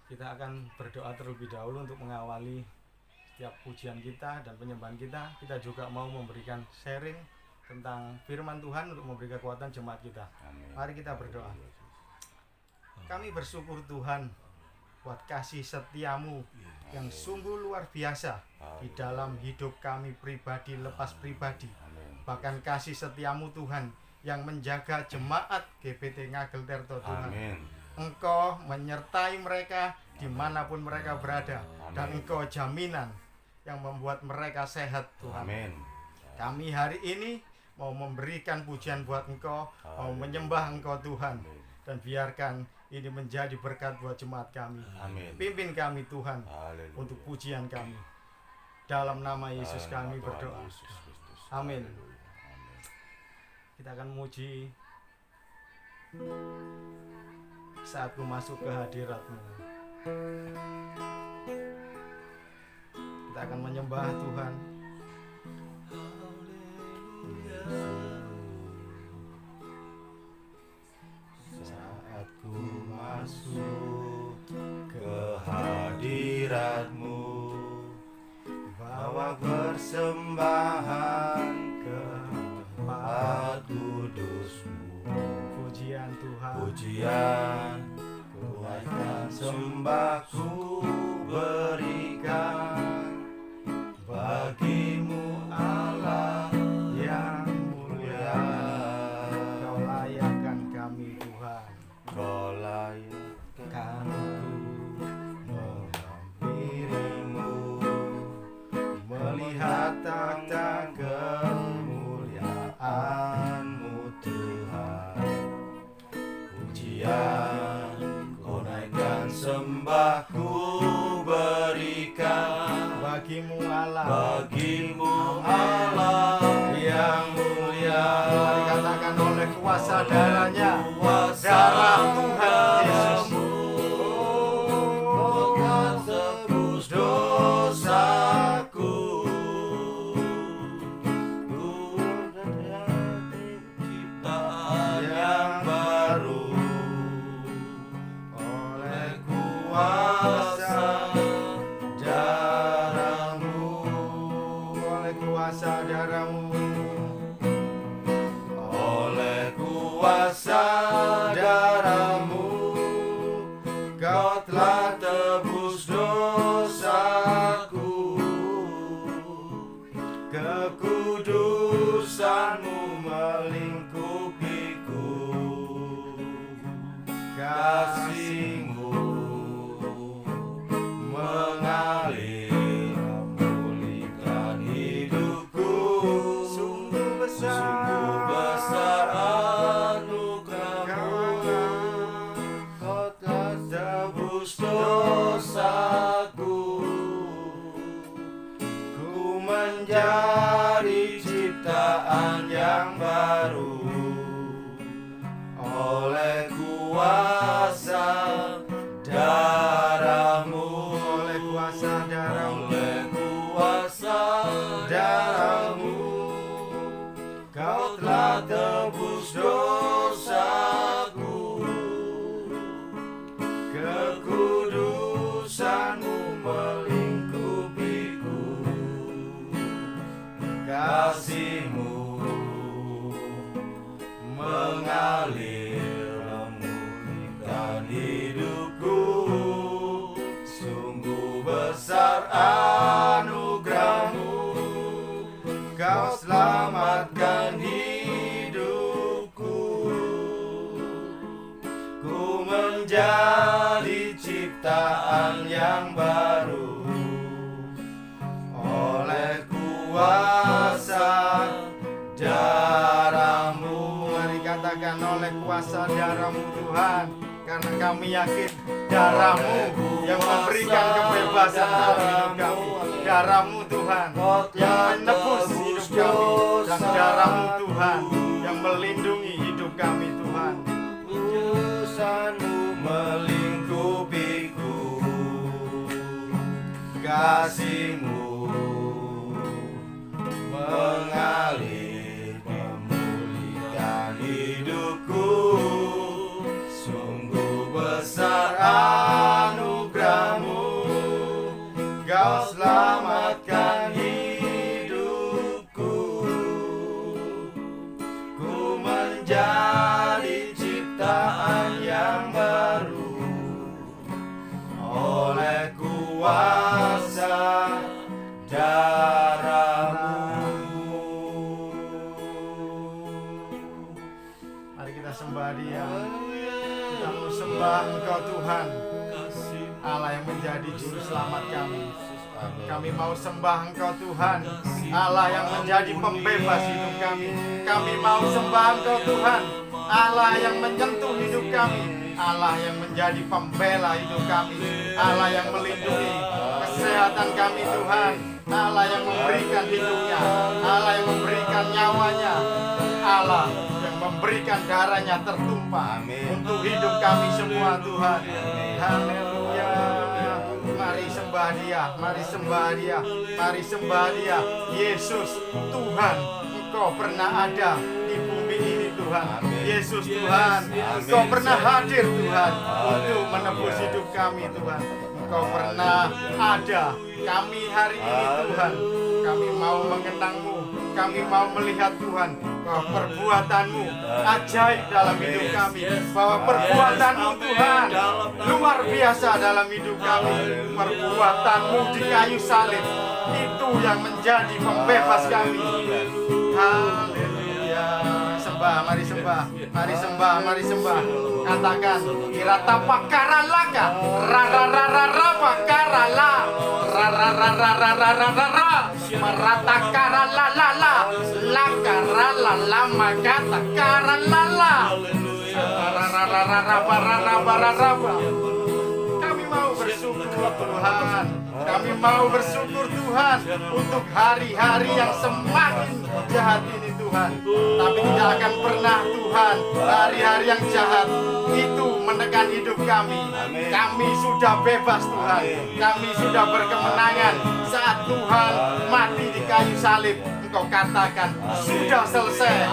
Kita akan berdoa terlebih dahulu untuk mengawali setiap pujian kita dan penyembahan kita. Kita juga mau memberikan sharing tentang firman Tuhan untuk memberi kekuatan jemaat kita. Amin. Mari kita berdoa. Kami bersyukur Tuhan buat kasih setiamu yang sungguh luar biasa di dalam hidup kami pribadi lepas pribadi. Bahkan kasih setiamu Tuhan yang menjaga jemaat GPT Ngagel Tirto Tuhan. Amin. Engkau menyertai mereka dimanapun mereka berada. Dan Engkau jaminan yang membuat mereka sehat Tuhan. Amin. Kami hari ini mau memberikan pujian buat Engkau, mau menyembah Engkau Tuhan. Dan biarkan ini menjadi berkat buat jemaat kami. Amin. Pimpin kami Tuhan untuk pujian kami. Dalam nama Yesus kami berdoa. Amin. Kita akan memuji saat ku masuk ke hadirat-Mu. Kita akan menyembah Tuhan. Saat ku masuk ke hadirat-Mu, bawa persembahan ke tempat kudus-Mu. Pujian Tuhan. Pujian, kebaikan sembahku berikan bagimu Allah yang mulia. Kau layakkan kami Tuhan. Kau layakkan menghampirimu, melihat takhta kemuliaan-Mu Tuhan. Pujian, kau naikkan sembahku berikan Bagimu Allah. bagimu Allah yang mulia. Mari katakan oleh kuasa darahnya, Kuasa darah Tuhan Yesus. Kau kan tebus dosaku. Ku menjadi ciptaan yang baru oleh kuasa darah-Mu. Oleh kuasa darah-Mu. Oleh kuasa darah-Mu, Kau telah tebus dosaku. Kekudusan-Mu melingkupiku. Kasih-Mu mengalir memulihkan hidupku. Sungguh besar. Sungguh besar anugerah-Mu. Kau telah tebus dosaku. Ku menjadi ciptaan yang baru oleh kuasa darah-Mu. Oleh kuasa darah-Mu. Oleh kuasa darah-Mu, Kau telah tebus dosaku. Kekudusan-Mu melingkupiku. Kasih-Mu mengalir memulihkan hidupku. Sungguh besar anugerah-Mu. Kau selamatkan hidupku. Ku menjadi ciptaan yang baru oleh kuasa darah-Mu. Mari katakan oleh kuasa darah-Mu Tuhan. Karena kami yakin darah-Mu yang memberikan kebebasan dalam hidup kami. Darah-Mu Tuhan yang menebus hidup kami. Dan darah-Mu Tuhan yang melindungi hidup kami Tuhan. Putusan-Mu melingkupiku. Kasih-Mu mengalir memulihkan hidupku. Sungguh besar anugerah Tuhan, Allah yang menjadi juru selamat kami. Kami mau sembah Engkau Tuhan, Allah yang menjadi pembebas hidup kami. Kami mau sembah Engkau Tuhan, Allah yang menyentuh hidup kami, Allah yang menjadi pembela hidup kami, Allah yang melindungi kesehatan kami Tuhan, Allah yang memberikan hidupnya, Allah yang memberikan nyawanya, Allah yang memberikan darahnya tertumpah untuk hidup kami semua Tuhan. Haleluya. Mari sembah Dia, mari sembah Dia, mari sembah Dia. Yesus Tuhan, Engkau pernah ada di bumi ini Tuhan. Yesus Tuhan, Engkau pernah hadir Tuhan untuk menebus hidup kami Tuhan. Engkau pernah ada. Kami hari ini Tuhan, kami mau mengenang-Mu, kami mau melihat Tuhan bahwa perbuatan-Mu ajaib dalam hidup kami, bahwa perbuatan-Mu Tuhan luar biasa dalam hidup kami. Perbuatan-Mu di kayu salib itu yang menjadi pembebas kami. Haleluya. Sembah, mari sembah, mari sembah, mari sembah. Katakan, kirata pakaralaka, rararararapakarala, rararararararara, maratakaralala, lakaralala, magatakaralala, rarararararapararapararapa. Kami mau bersyukur Tuhan. Kami mau bersyukur Tuhan untuk hari-hari yang semakin jahat ini Tuhan. Tapi tidak akan pernah Tuhan hari-hari yang jahat itu menekan hidup kami. Kami sudah bebas Tuhan. Kami sudah berkemenangan saat Tuhan mati di kayu salib. Engkau katakan sudah selesai.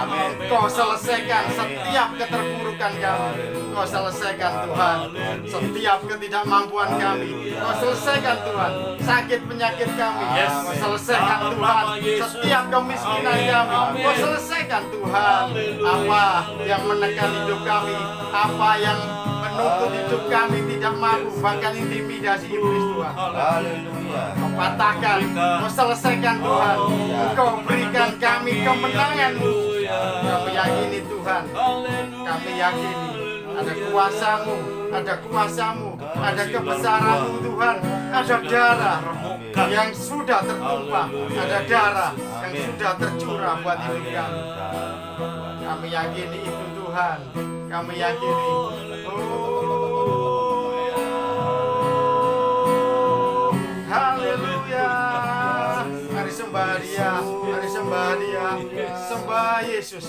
Engkau selesaikan setiap keterpurukan kami. Engkau selesaikan Tuhan setiap ketidakmampuan kami. Engkau selesaikan Tuhan sakit penyakit kami. Engkau selesaikan Tuhan setiap kemiskinan kami. Engkau selesaikan Tuhan apa yang menekan hidup kami, apa yang menuntut hidup kami tidak mampu, bahkan intimidasi iblis Tuhan. Kau patahkan, Kau selesaikan Tuhan. Engkau berikan kami kemenangan-Mu. Kami yakini Tuhan, kami yakini ada kuasa-Mu, ada kuasa-Mu, ada kebesaran-Mu Tuhan. Ada darah yang sudah tertumpah, ada darah yang sudah tercurah buat hidup kami. Kami yakini itu Tuhan, kami yakini. Haleluya. Mari sembah Dia, mari sembah Dia, sembah Yesus.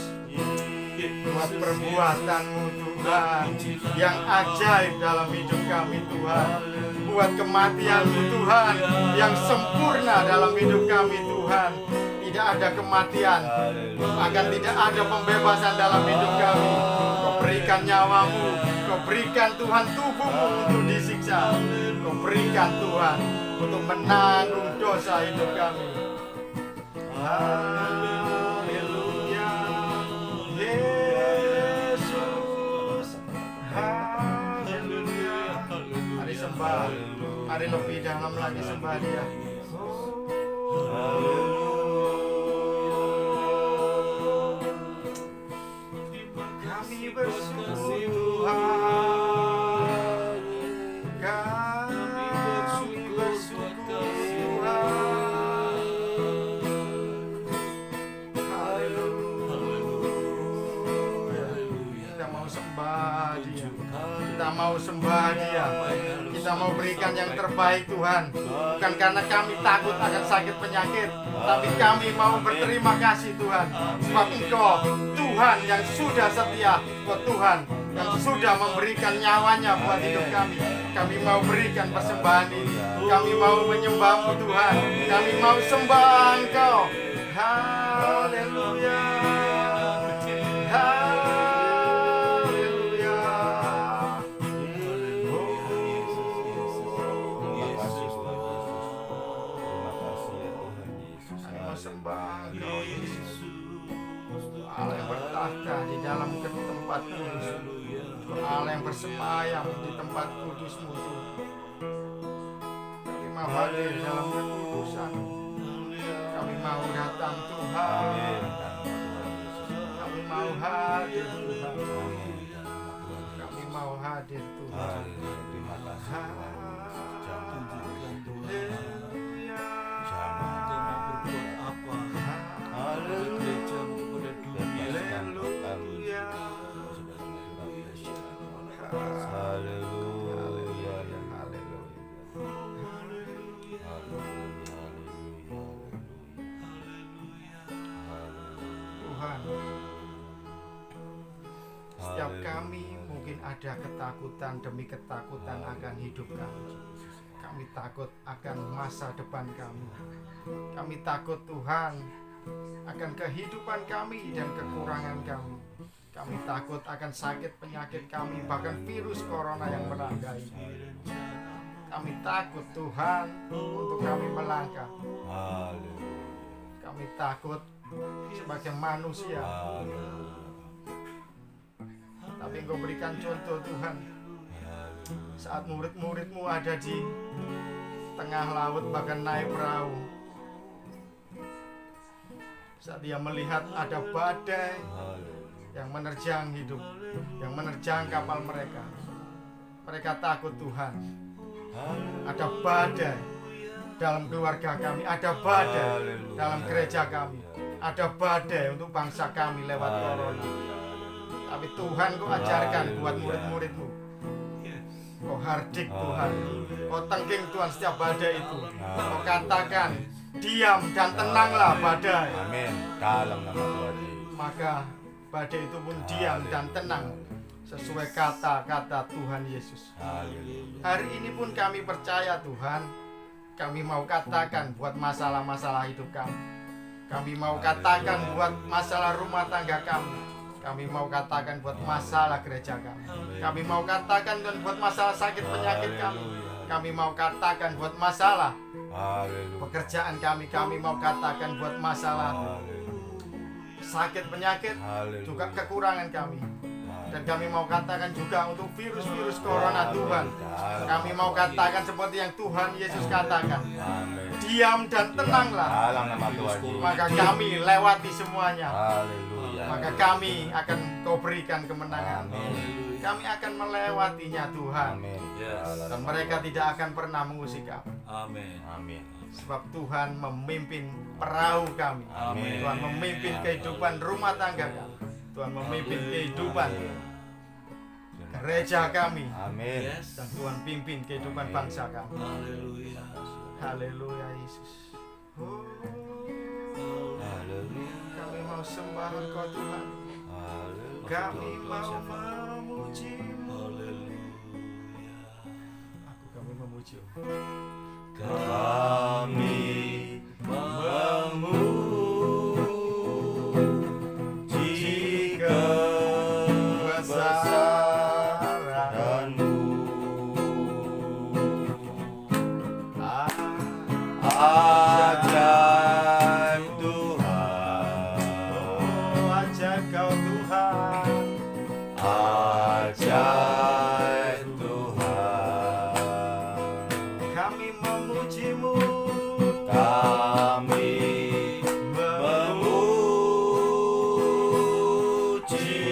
Buat perbuatan-Mu Tuhan yang ajaib dalam hidup kami Tuhan. Buat kematian-Mu Tuhan yang sempurna dalam hidup kami Tuhan. Tidak ada kematian, akan tidak ada pembebasan dalam hidup kami. Kau berikan nyawa-Mu, Kau berikan Tuhan tubuh-Mu untuk disiksa. Kau berikan Tuhan untuk menanggung dosa hidup kami. Haleluya. Yesus. Haleluya. Mari sembah. Mari lebih dalam lagi sembah Dia. Kami bersyukur Tuhan. Kami bersyukur Tuhan. Haleluya. Kita mau sembah Dia. Kita mau sembah Dia. Kita mau berikan yang terbaik Tuhan. Bukan karena kami takut akan sakit penyakit, tapi kami mau berterima kasih Tuhan. Sebab Engkau Tuhan yang sudah setia, Engkau Tuhan yang sudah memberikan nyawanya buat hidup kami. Kami mau berikan persembahan ini. Kami mau menyembah-Mu Tuhan. Kami mau sembah Engkau. Haleluya. Haleluya. Kami mau sembah Engkau Yesus. Allah yang bertahta di dalam tempat kudus, Allah yang bersemayam di tempat kudus-Mu Tuhan. Kami mau hadir dalam kekudusan. Kami mau datang Tuhan. Kami mau hadir Tuhan. Kami mau hadir Tuhan. mungkin ada ketakutan demi ketakutan akan hidup kami. Kami takut akan masa depan kami. Kami takut Tuhan akan kehidupan kami dan kekurangan kami. Kami takut akan sakit penyakit kami, bahkan virus corona yang merangkai. Kami takut Tuhan untuk kami melangkah. Kami takut sebagai manusia. Tapi Engkau berikan contoh Tuhan, saat murid-murid-Mu ada di tengah laut bahkan naik perahu, saat dia melihat ada badai yang menerjang hidup, yang menerjang kapal mereka, mereka takut Tuhan. Ada badai dalam keluarga kami, ada badai dalam gereja kami, ada badai untuk bangsa kami lewat corona. Tapi Tuhan Kau ajarkan buat murid-murid-Mu. Kau hardik Tuhan, Kau tengking Tuhan setiap badai itu. Kau katakan, diam dan tenanglah badai. Amin. Dalam nama Tuhan Yesus. Maka badai itu pun diam dan tenang sesuai kata-kata Tuhan Yesus. Hari ini pun kami percaya Tuhan, kami mau katakan buat masalah-masalah hidup kami. Kami mau katakan buat masalah rumah tangga kami. Kami mau katakan buat masalah gereja kami. Kami mau katakan dan buat masalah sakit penyakit kami. Kami mau katakan buat masalah pekerjaan kami. Kami mau katakan buat masalah sakit penyakit, juga kekurangan kami. Dan kami mau katakan juga untuk virus-virus corona Tuhan. Kami mau katakan seperti yang Tuhan Yesus katakan, diam dan tenanglah. Dalam nama Tuhan Yesus. Maka kami lewati semuanya. Haleluya. Maka kami akan Kau berikan kemenangan. Amin. Kami akan melewatinya Tuhan. Amin. Dan mereka tidak akan pernah mengusik kami. Amin. Amin. Sebab Tuhan memimpin perahu kami. Amin. Tuhan memimpin kehidupan rumah tangga kami. Tuhan memimpin kehidupan gereja kami. Amin. Dan Tuhan pimpin kehidupan bangsa kami. Haleluya. Haleluya Yesus. Oh, Haleluya. kami mau sembah Engkau Tuhan. Haleluya. Kami mau memuji-Mu. Haleluya. Kami memuji. Kami memuji kebesaran-Mu. Ajaib Tuhan, Ajaib Kau Tuhan. ajaib Tuhan. Kami memuji-Mu. Kami memuji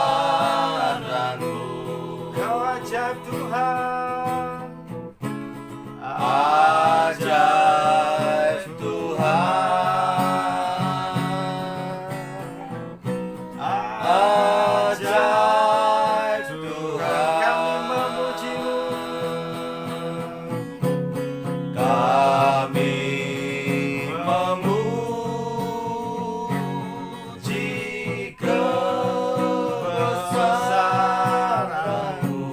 kebesaran-Mu. Kau ajaib Tuhan. Ajaib Tuhan. Ajaib Tuhan. Kami memuji-Mu. Kami memuji kebesaran-Mu.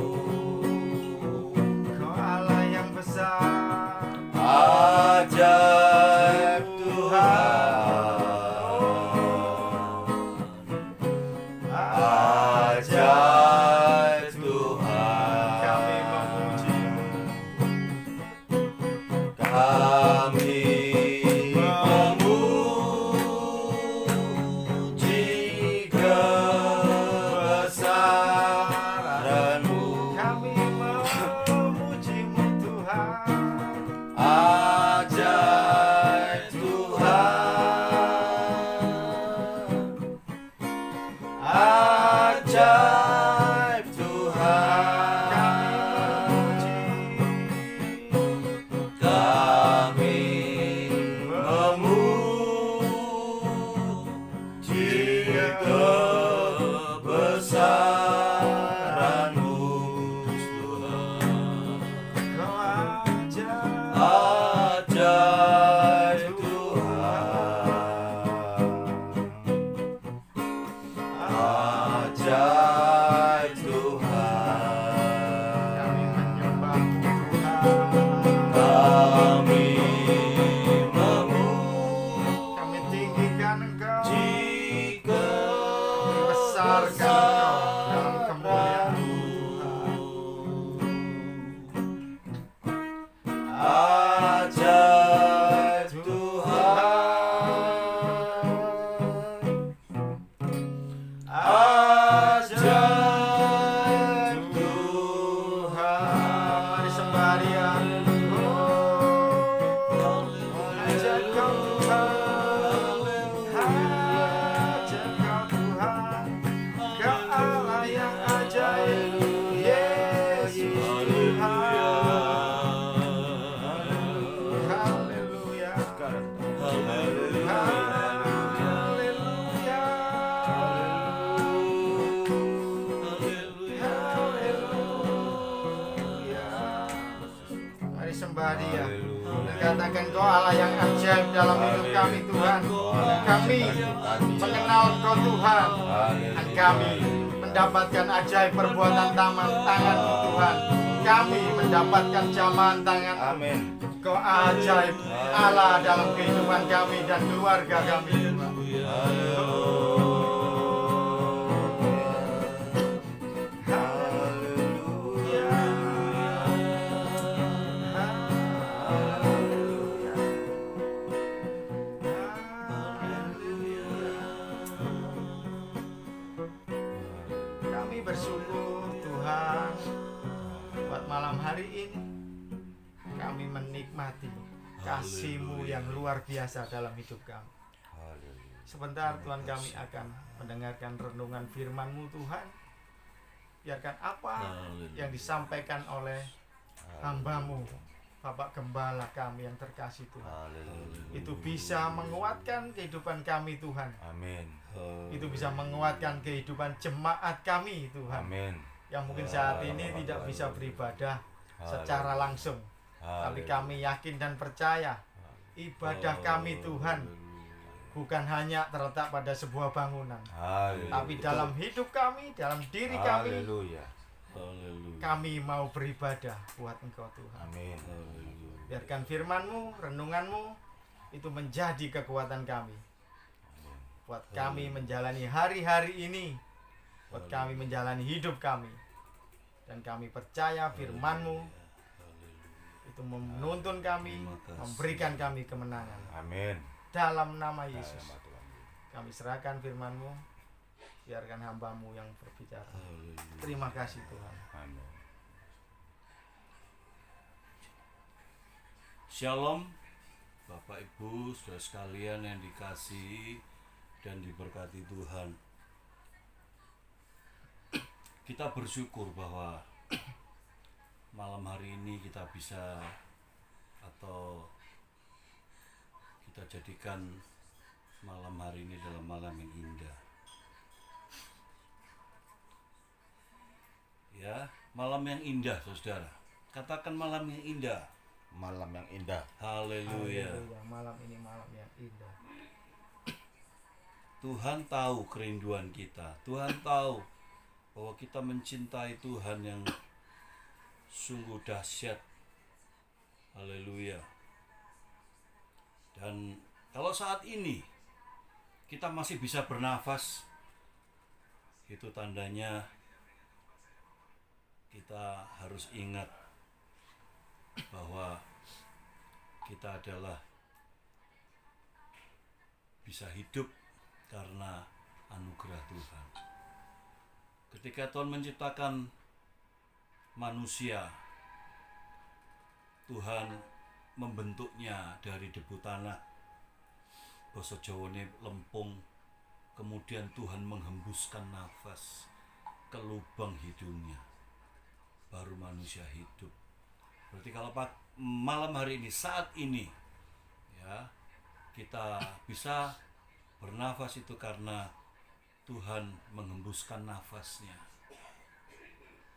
Sembah Dia. Haleluya. Katakan Kau Allah yang ajaib dalam hidup kami Tuhan. Kami mengenal Kau Tuhan. Dan kami mendapatkan ajaib perbuatan tangan-Mu Tuhan. Kami mendapatkan jamahan tangan. Amin. Kau ajaib Allah dalam kehidupan kami dan keluarga kami Tuhan. Kami bersyukur Tuhan buat malam hari ini kami menikmati kasih-Mu yang luar biasa dalam hidup kami. Sebentar Tuhan kami akan mendengarkan renungan firman-Mu Tuhan. Biarkan apa yang disampaikan oleh hamba-Mu Bapak Gembala kami yang terkasih Tuhan itu bisa menguatkan kehidupan kami Tuhan. Amin. Itu bisa menguatkan kehidupan jemaat kami Tuhan. Amin. Yang mungkin saat ini tidak bisa beribadah secara langsung. Tapi kami yakin dan percaya ibadah kami Tuhan bukan hanya terletak pada sebuah bangunan, tapi dalam hidup kami, dalam diri kami, Haleluya. kami mau beribadah buat Engkau Tuhan. Amin. Biarkan firman-Mu, renungan-Mu itu menjadi kekuatan kami. Buat kami menjalani hari-hari ini, buat kami menjalani hidup kami. Dan kami percaya firman-Mu itu menuntun kami, memberikan kami kemenangan. Amin. Dalam nama Yesus, kami serahkan firman-Mu, biarkan hamba-Mu yang berbicara. Terima kasih Tuhan. Amin. Shalom Bapak Ibu saudara sekalian yang dikasihi dan diberkati Tuhan. Kita bersyukur bahwa malam hari ini kita bisa atau kita jadikan malam hari ini dalam malam yang indah. Ya, malam yang indah saudara. Katakan malam yang indah. Malam yang indah. Haleluya. Haleluya, malam ini malam yang indah. Tuhan tahu kerinduan kita. Tuhan tahu bahwa kita mencintai Tuhan yang sungguh dahsyat. Haleluya. Dan kalau saat ini kita masih bisa bernafas, itu tandanya kita harus ingat bahwa kita adalah bisa hidup karena anugerah Tuhan. Ketika Tuhan menciptakan manusia, Tuhan membentuknya dari debu tanah, basa Jawane lempung, kemudian Tuhan menghembuskan nafas ke lubang hidungnya, baru manusia hidup. Berarti kalau malam hari ini, saat ini, ya, kita bisa bernafas itu karena Tuhan menghembuskan nafasnya,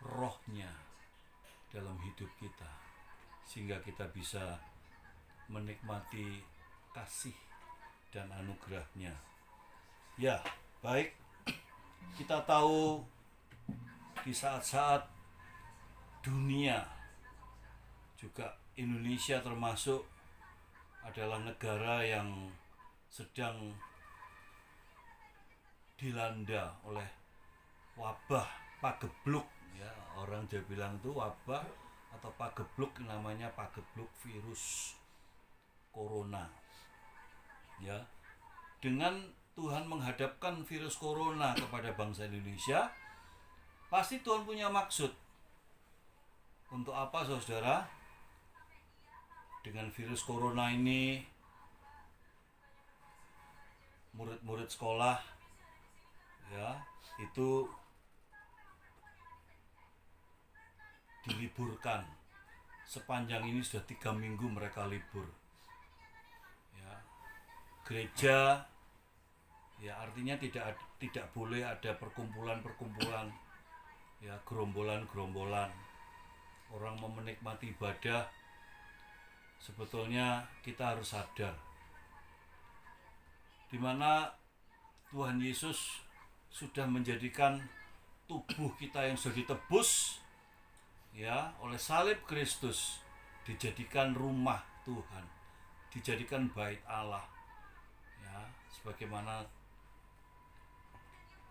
rohnya dalam hidup kita, sehingga kita bisa menikmati kasih dan anugerahnya. Ya, baik, kita tahu di saat-saat dunia, juga Indonesia termasuk adalah negara yang sedang dilanda oleh wabah pagebluk, ya, orang dia bilang itu wabah atau pagebluk, namanya pagebluk virus corona. Ya, dengan Tuhan menghadapkan virus corona kepada bangsa Indonesia, pasti Tuhan punya maksud. Untuk apa saudara? Dengan virus corona ini, murid-murid sekolah, ya, itu diliburkan. Sepanjang ini sudah 3 minggu mereka libur. Ya, gereja, ya, artinya tidak boleh ada perkumpulan-perkumpulan, ya, gerombolan-gerombolan. Orang mau menikmati ibadah sebetulnya kita harus sadar di mana Tuhan Yesus sudah menjadikan tubuh kita yang sudah ditebus ya oleh salib Kristus, dijadikan rumah Tuhan, dijadikan bait Allah. Ya, sebagaimana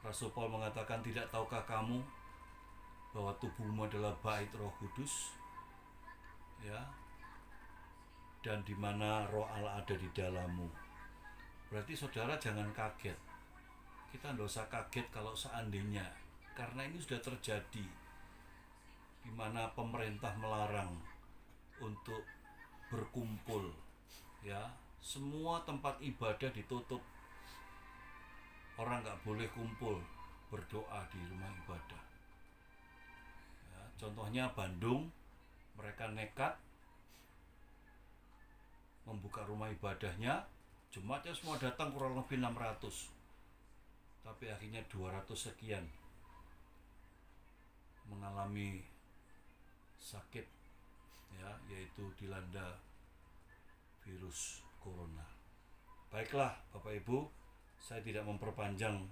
Rasul Paul mengatakan, tidak tahukah kamu bahwa tubuhmu adalah bait Roh Kudus? Ya. Dan di mana Roh Allah ada di dalammu. Berarti saudara jangan kaget. Kita tidak usah kaget kalau seandainya, karena ini sudah terjadi, di mana pemerintah melarang untuk berkumpul, ya, semua tempat ibadah ditutup, orang nggak boleh kumpul berdoa di rumah ibadah. Ya, contohnya Bandung, mereka nekat membuka rumah ibadahnya, Jumatnya semua datang kurang lebih 600, tapi akhirnya 200 sekian mengalami sakit, ya, yaitu dilanda virus corona. Baiklah Bapak Ibu, saya tidak memperpanjang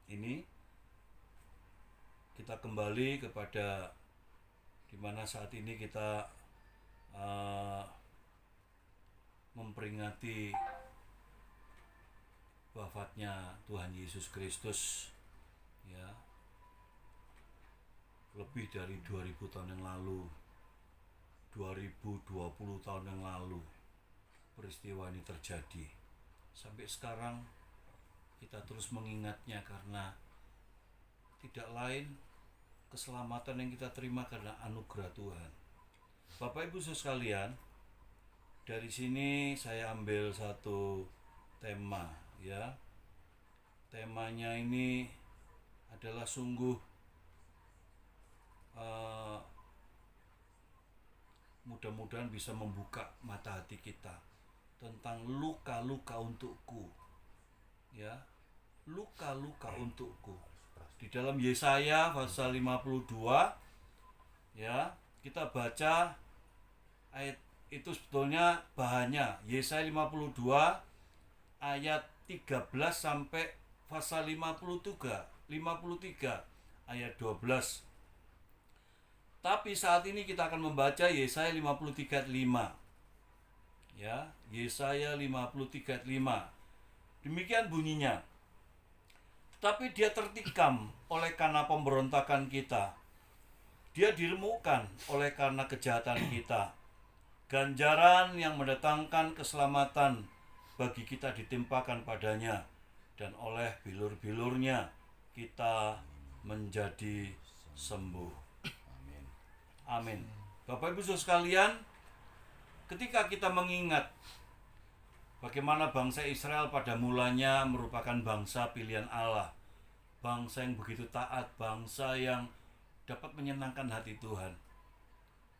ini. Kita kembali kepada dimana saat ini kita memperingati wafatnya Tuhan Yesus Kristus, ya, lebih dari 2000 tahun yang lalu, 2020 tahun yang lalu peristiwa ini terjadi. Sampai sekarang kita terus mengingatnya karena tidak lain keselamatan yang kita terima karena anugerah Tuhan. Bapak Ibu Saudara sekalian, dari sini saya ambil satu tema, ya. Temanya ini adalah sungguh mudah-mudahan bisa membuka mata hati kita tentang luka-luka untukku, ya, luka-luka untukku. Di dalam Yesaya pasal 52, ya, kita baca ayat itu, sebetulnya bahannya Yesaya 52 ayat 13 sampai pasal 53 ayat 12. Tapi saat ini kita akan membaca Yesaya 53 ayat 5. Ya, Yesaya 53 ayat 5. Demikian bunyinya. Tapi dia tertikam oleh karena pemberontakan kita. Dia diremukkan oleh karena kejahatan kita. Ganjaran yang mendatangkan keselamatan bagi kita ditimpakan padanya, dan oleh bilur-bilurnya kita menjadi sembuh. Amin. Amin. Bapak Ibu Saudara sekalian, ketika kita mengingat bagaimana bangsa Israel pada mulanya merupakan bangsa pilihan Allah, bangsa yang begitu taat, bangsa yang dapat menyenangkan hati Tuhan.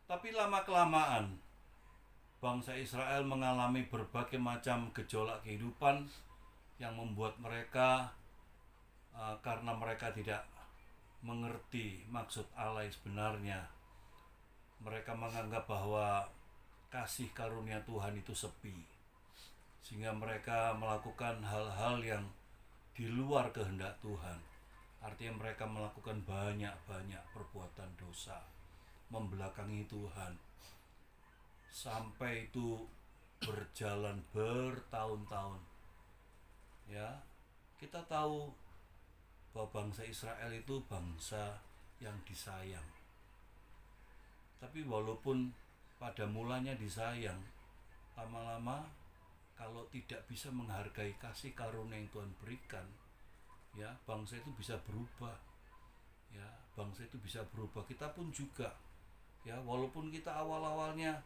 Tapi lama-kelamaan bangsa Israel mengalami berbagai macam gejolak kehidupan yang membuat mereka, karena mereka tidak mengerti maksud Allah yang sebenarnya, mereka menganggap bahwa kasih karunia Tuhan itu sepi, sehingga mereka melakukan hal-hal yang di luar kehendak Tuhan. Artinya mereka melakukan banyak-banyak perbuatan dosa, membelakangi Tuhan, sampai itu berjalan bertahun-tahun. Ya, kita tahu bahwa bangsa Israel itu bangsa yang disayang. Tapi walaupun pada mulanya disayang, lama-lama kalau tidak bisa menghargai kasih karunia yang Tuhan berikan, ya, bangsa itu bisa berubah. Ya, bangsa itu bisa berubah. Kita pun juga, ya, walaupun kita awal-awalnya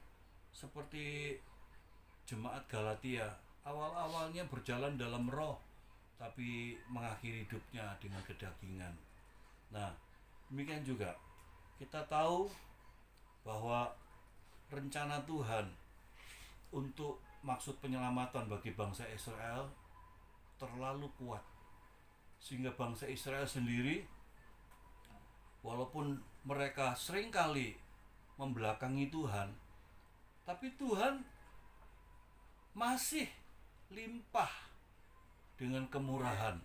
seperti jemaat Galatia, awal-awalnya berjalan dalam roh, tapi mengakhiri hidupnya dengan kedagingan. Nah, demikian juga kita tahu bahwa rencana Tuhan untuk maksud penyelamatan bagi bangsa Israel terlalu kuat, sehingga bangsa Israel sendiri, walaupun mereka seringkali membelakangi Tuhan, Tapi Tuhan masih limpah dengan kemurahan.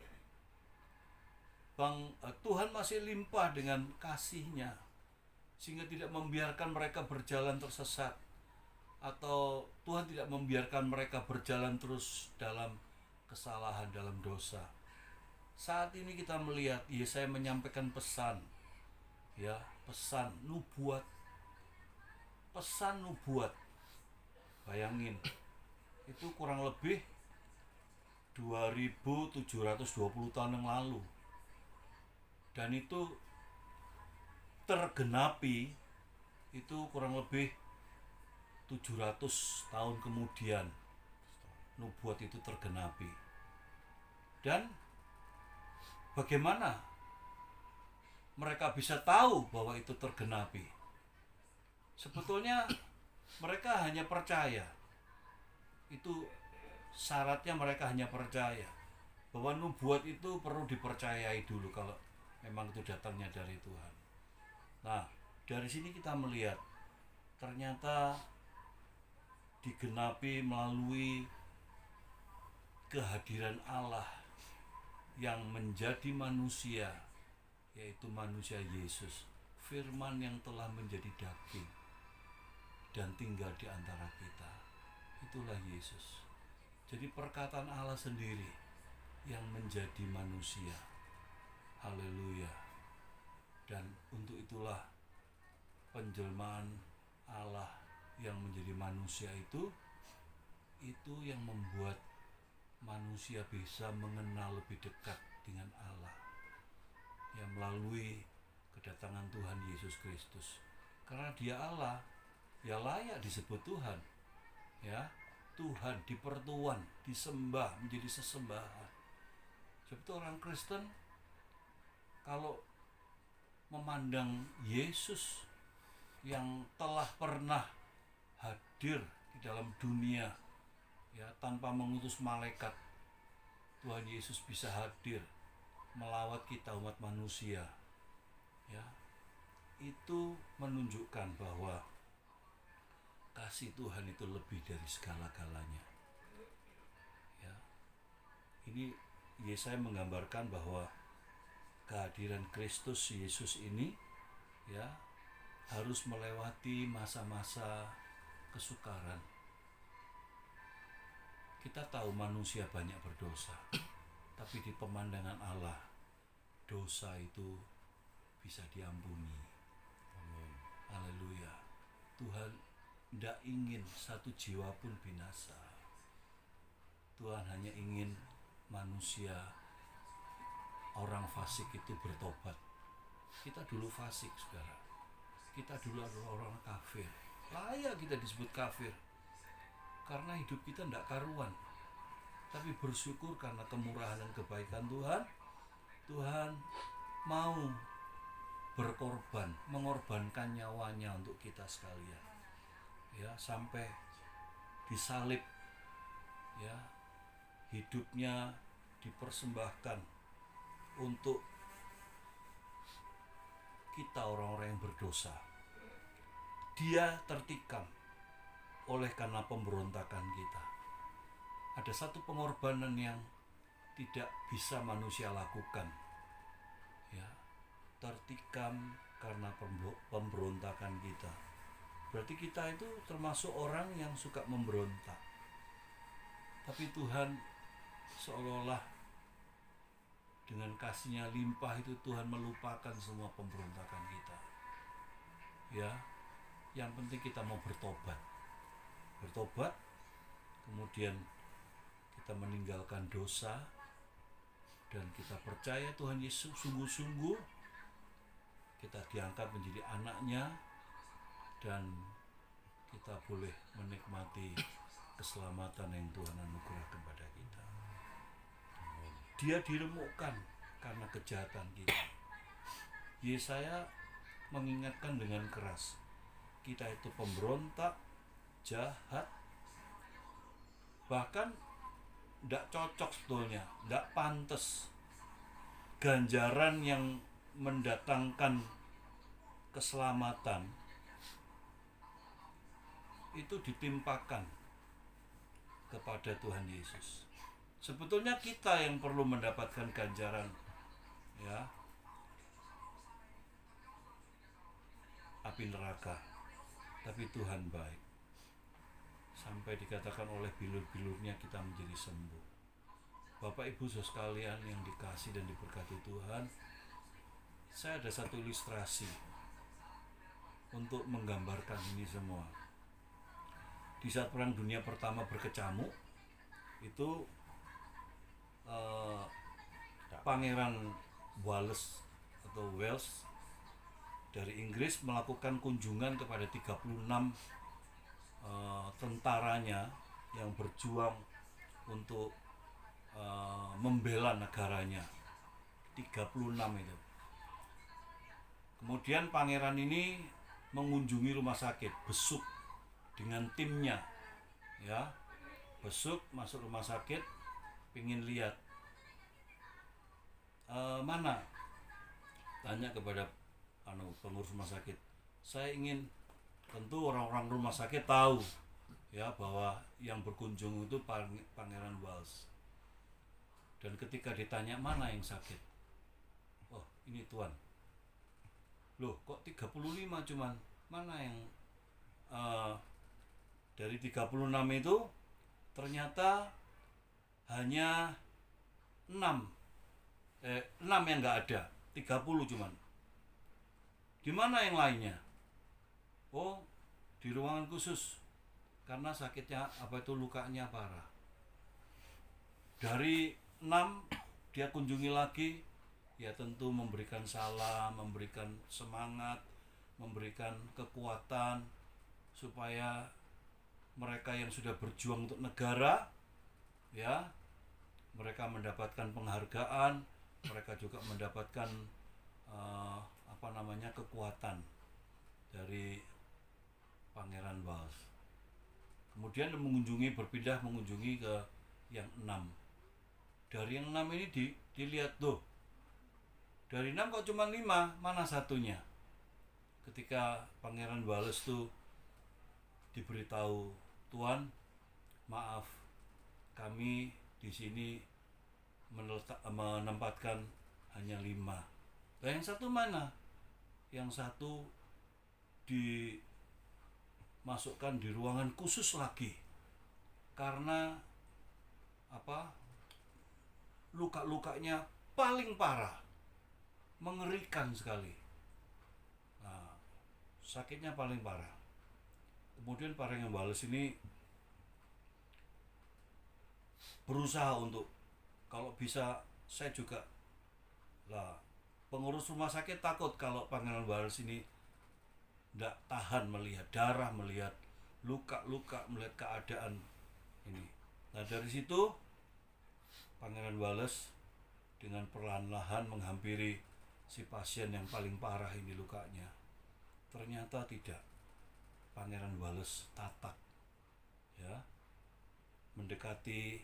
Tuhan masih limpah dengan kasih-Nya, sehingga tidak membiarkan mereka berjalan tersesat, atau Tuhan tidak membiarkan mereka berjalan terus dalam kesalahan, dalam dosa. Saat ini kita melihat Yesaya menyampaikan pesan, ya, pesan nubuat. Bayangin, itu kurang lebih 2720 tahun yang lalu. Dan itu tergenapi itu kurang lebih 700 tahun kemudian nubuat itu tergenapi. Dan bagaimana mereka bisa tahu bahwa itu tergenapi? Sebetulnya mereka hanya percaya. Itu syaratnya, mereka hanya percaya bahwa nubuat itu perlu dipercayai dulu kalau memang itu datangnya dari Tuhan. Nah, dari sini kita melihat ternyata digenapi melalui kehadiran Allah yang menjadi manusia, yaitu manusia Yesus, firman yang telah menjadi daging dan tinggal di antara kita. Itulah Yesus. Jadi perkataan Allah sendiri yang menjadi manusia. Haleluya. Dan untuk itulah penjelmaan Allah yang menjadi manusia itu yang membuat manusia bisa mengenal lebih dekat dengan Allah, yang melalui kedatangan Tuhan Yesus Kristus. Karena Dia Allah, ya layak disebut Tuhan, ya, Tuhan dipertuan, disembah, menjadi sesembahan. Seperti orang Kristen kalau memandang Yesus yang telah pernah hadir di dalam dunia, ya, tanpa mengutus malaikat, Tuhan Yesus bisa hadir melawat kita umat manusia, ya, itu menunjukkan bahwa kasih Tuhan itu lebih dari segala-galanya. Ya, ini Yesaya menggambarkan bahwa kehadiran Kristus Yesus ini, ya, harus melewati masa-masa kesukaran. Kita tahu manusia banyak berdosa, tapi di pemandangan Allah dosa itu bisa diampuni. Amin. Haleluya. Tuhan tidak ingin satu jiwa pun binasa. Tuhan hanya ingin manusia, orang fasik itu bertobat. Kita dulu fasik, saudara. Kita dulu adalah orang kafir. Layak kita disebut kafir karena hidup kita tidak karuan. Tapi bersyukur karena kemurahan dan kebaikan Tuhan, Tuhan mau berkorban, mengorbankan nyawanya untuk kita sekalian, ya, sampai disalib, ya, hidupnya dipersembahkan untuk kita orang-orang yang berdosa. Dia tertikam oleh karena pemberontakan kita. Ada satu pengorbanan yang tidak bisa manusia lakukan, ya, tertikam karena pemberontakan kita. Berarti kita itu termasuk orang yang suka memberontak. Tapi Tuhan seolah-olah dengan kasih-Nya limpah itu Tuhan melupakan semua pemberontakan kita. Ya, yang penting kita mau bertobat. Bertobat, kemudian kita meninggalkan dosa dan kita percaya Tuhan Yesus sungguh-sungguh, kita diangkat menjadi anak-Nya dan kita boleh menikmati keselamatan yang Tuhan anugerahkan kepada kita. Dia diremukkan karena kejahatan kita. Yesaya mengingatkan dengan keras, kita itu pemberontak, jahat, bahkan tidak cocok sebetulnya, tidak pantas. Ganjaran yang mendatangkan keselamatan itu ditimpakan kepada Tuhan Yesus. Sebetulnya kita yang perlu mendapatkan ganjaran, ya, api neraka. Tapi Tuhan baik. Sampai dikatakan oleh bilur-bilurnya kita menjadi sembuh. Bapak Ibu saudara sekalian yang dikasih dan diberkati Tuhan, saya ada satu ilustrasi untuk menggambarkan ini semua. Di saat Perang Dunia Pertama berkecamuk, itu Pangeran Wales atau Wales dari Inggris melakukan kunjungan kepada 36 tentaranya yang berjuang untuk membela negaranya. 36 itu. Kemudian pangeran ini mengunjungi rumah sakit, besuk dengan timnya, ya, besuk masuk rumah sakit, pingin lihat mana, tanya kepada pengurus rumah sakit, saya ingin, tentu orang-orang rumah sakit tahu, ya, bahwa yang berkunjung itu Pangeran Wales. Dan ketika ditanya mana yang sakit, oh ini Tuan, loh kok 35 cuman, mana yang dari 36 itu ternyata hanya 6 yang nggak ada, 30 cuman. Di mana yang lainnya? Oh, di ruangan khusus karena sakitnya lukanya parah. Dari 6 dia kunjungi lagi, ya tentu memberikan salam, memberikan semangat, memberikan kekuatan supaya mereka yang sudah berjuang untuk negara, ya, mereka mendapatkan penghargaan, mereka juga mendapatkan kekuatan dari Pangeran Wales. Kemudian berpindah mengunjungi ke yang 6. Dari yang 6 ini dilihat tuh. Dari 6 kok cuma 5, mana satunya? Ketika Pangeran Wales tuh diberitahu, Tuan, maaf, kami di sini menempatkan hanya 5. Nah, yang satu mana? Yang satu dimasukkan di ruangan khusus lagi karena luka-lukanya paling parah, mengerikan sekali. Nah, sakitnya paling parah. Kemudian Pangeran Wales ini berusaha untuk, kalau bisa saya juga lah, pengurus rumah sakit takut kalau Pangeran Wales ini tidak tahan melihat darah, melihat luka-luka, melihat keadaan ini. Nah, dari situ Pangeran Wales dengan perlahan-lahan menghampiri si pasien yang paling parah ini lukanya. Ternyata tidak. Pangeran Wales tatak, ya, mendekati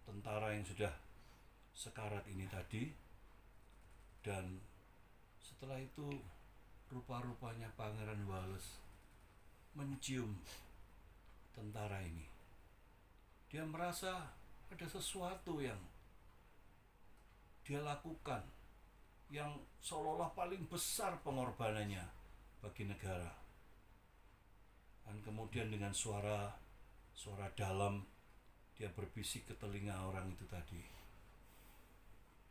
tentara yang sudah sekarat ini tadi, dan setelah itu rupa-rupanya Pangeran Wales mencium tentara ini. Dia merasa ada sesuatu yang dia lakukan yang seolah-olah paling besar pengorbanannya bagi negara. Dan kemudian dengan suara dalam dia berbisik ke telinga orang itu tadi,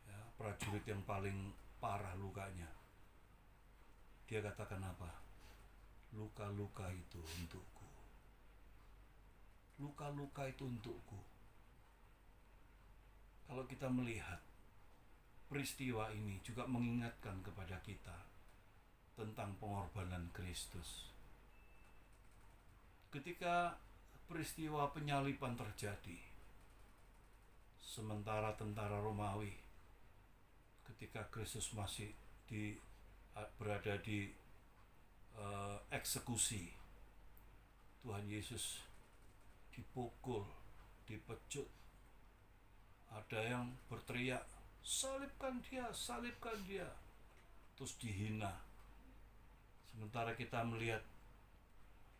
ya, prajurit yang paling parah lukanya. Dia katakan apa? Luka-luka itu untukku. Luka-luka itu untukku. Kalau kita melihat peristiwa ini juga mengingatkan kepada kita tentang pengorbanan Kristus. Ketika peristiwa penyaliban terjadi, sementara tentara Romawi, ketika Kristus masih berada di eksekusi, Tuhan Yesus dipukul, dipecut. Ada yang berteriak, salibkan dia, salibkan dia, terus dihina. Sementara kita melihat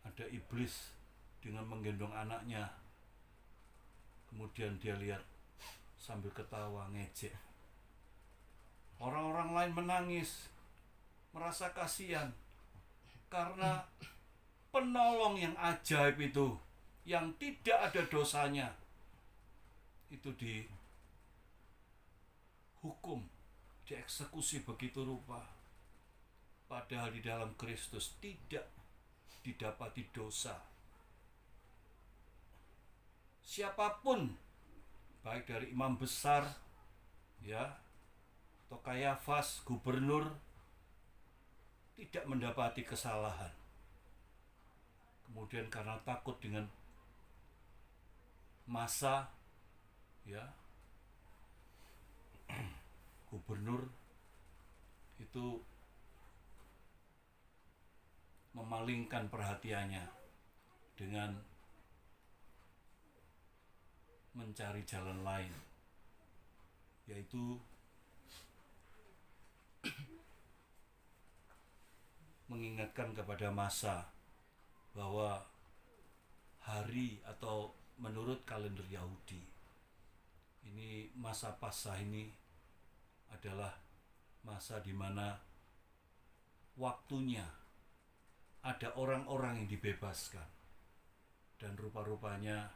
ada iblis dengan menggendong anaknya, kemudian dia lihat sambil ketawa ngejek. Orang-orang lain menangis, merasa kasihan karena penolong yang ajaib itu, yang tidak ada dosanya, itu dihukum, dieksekusi begitu rupa. Padahal di dalam Kristus tidak didapati dosa. Siapapun, baik dari imam besar, ya, atau Kayafas, gubernur, tidak mendapati kesalahan. Kemudian karena takut dengan masa, ya, gubernur itu memalingkan perhatiannya dengan mencari jalan lain, yaitu mengingatkan kepada masa bahwa hari atau menurut kalender Yahudi ini, masa Paskah ini adalah masa di mana waktunya ada orang-orang yang dibebaskan. Dan rupa-rupanya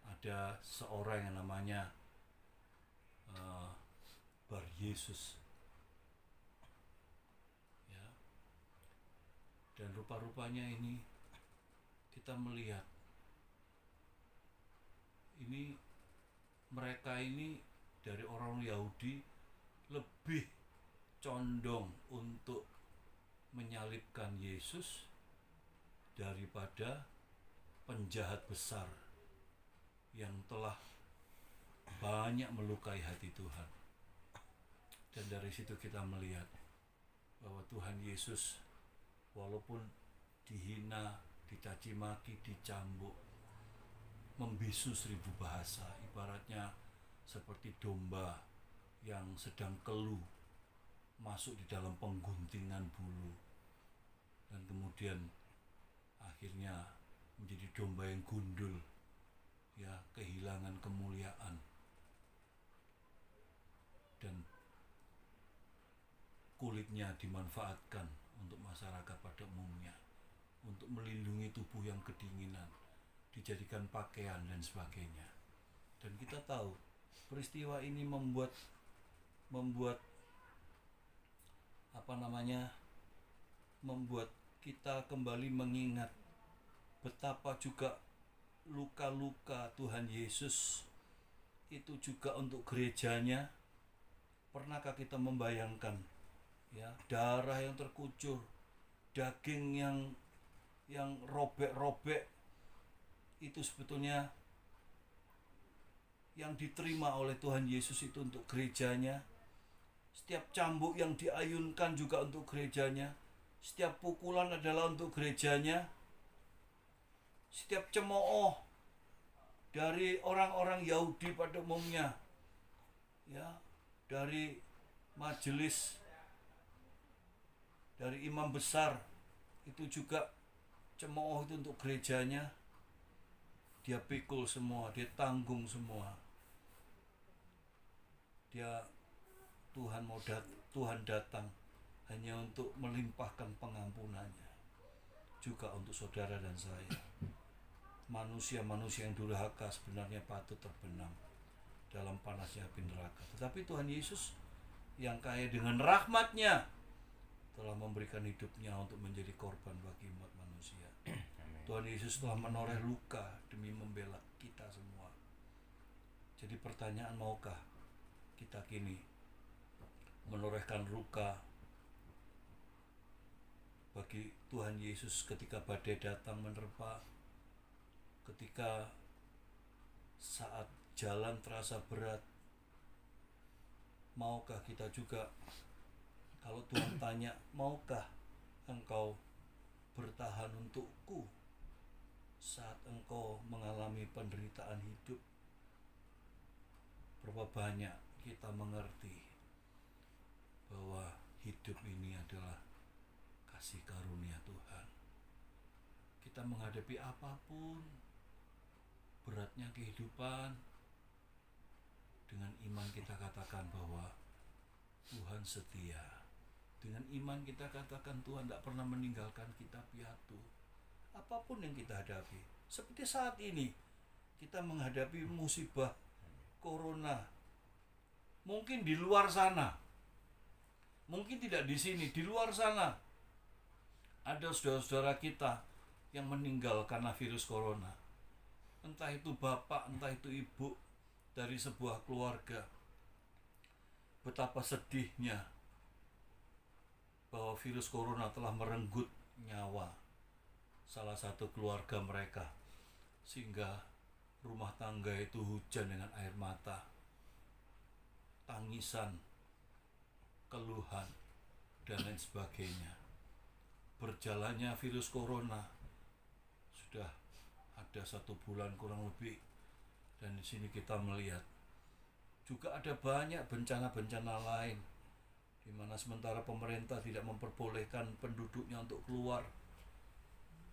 ada seorang yang namanya Bar Yesus, ya. Dan rupa-rupanya ini kita melihat ini, mereka ini dari orang Yahudi lebih condong untuk menyalibkan Yesus daripada penjahat besar yang telah banyak melukai hati Tuhan. Dan dari situ kita melihat bahwa Tuhan Yesus walaupun dihina, dicaci maki, dicambuk, membisu 1000 bahasa, ibaratnya seperti domba yang sedang keluh masuk di dalam pengguntingan bulu, dan kemudian akhirnya menjadi domba yang gundul, ya, kehilangan kemuliaan, dan kulitnya dimanfaatkan untuk masyarakat pada umumnya, untuk melindungi tubuh yang kedinginan, dijadikan pakaian dan sebagainya. Dan kita tahu peristiwa ini membuat membuat kita kembali mengingat betapa juga luka-luka Tuhan Yesus itu juga untuk gerejanya. Pernahkah kita membayangkan, ya, darah yang terkucur, daging yang robek-robek, itu sebetulnya yang diterima oleh Tuhan Yesus itu untuk gerejanya. Setiap cambuk yang diayunkan juga untuk gerejanya. Setiap pukulan adalah untuk gerejanya. Setiap cemooh dari orang-orang Yahudi pada umumnya, ya, dari majelis, dari imam besar, itu juga cemooh itu untuk gerejanya. Dia pikul semua, dia tanggung semua. Tuhan datang hanya untuk melimpahkan pengampunannya juga untuk saudara dan saya. Manusia-manusia yang durhaka sebenarnya patut terbenam dalam panasnya api neraka. Tetapi Tuhan Yesus yang kaya dengan rahmat-Nya telah memberikan hidupnya untuk menjadi korban bagi umat manusia. Tuhan Yesus telah menoreh luka demi membela kita semua. Jadi pertanyaan, maukah kita kini menorehkan luka bagi Tuhan Yesus ketika badai datang menerpa, ketika saat jalan terasa berat? Maukah kita juga, kalau Tuhan tanya, maukah engkau bertahan untukku saat engkau mengalami penderitaan hidup? Berapa banyak kita mengerti bahwa hidup ini adalah kasih karunia Tuhan. kita menghadapi apapun beratnya kehidupan, dengan iman kita katakan bahwa Tuhan setia. Dengan iman kita katakan Tuhan tidak pernah meninggalkan kita piatu. Apapun yang kita hadapi, seperti saat ini kita menghadapi musibah corona. Mungkin di luar sana, mungkin tidak di sini, di luar sana ada saudara-saudara kita yang meninggal karena virus corona. Entah itu bapak, entah itu ibu dari sebuah keluarga. Betapa sedihnya bahwa virus corona telah merenggut nyawa salah satu keluarga mereka, sehingga rumah tangga itu hujan dengan air mata, tangisan, keluhan, dan lain sebagainya. Berjalannya virus corona sudah ada 1 bulan kurang lebih, dan di sini kita melihat juga ada banyak bencana-bencana lain, di mana sementara pemerintah tidak memperbolehkan penduduknya untuk keluar,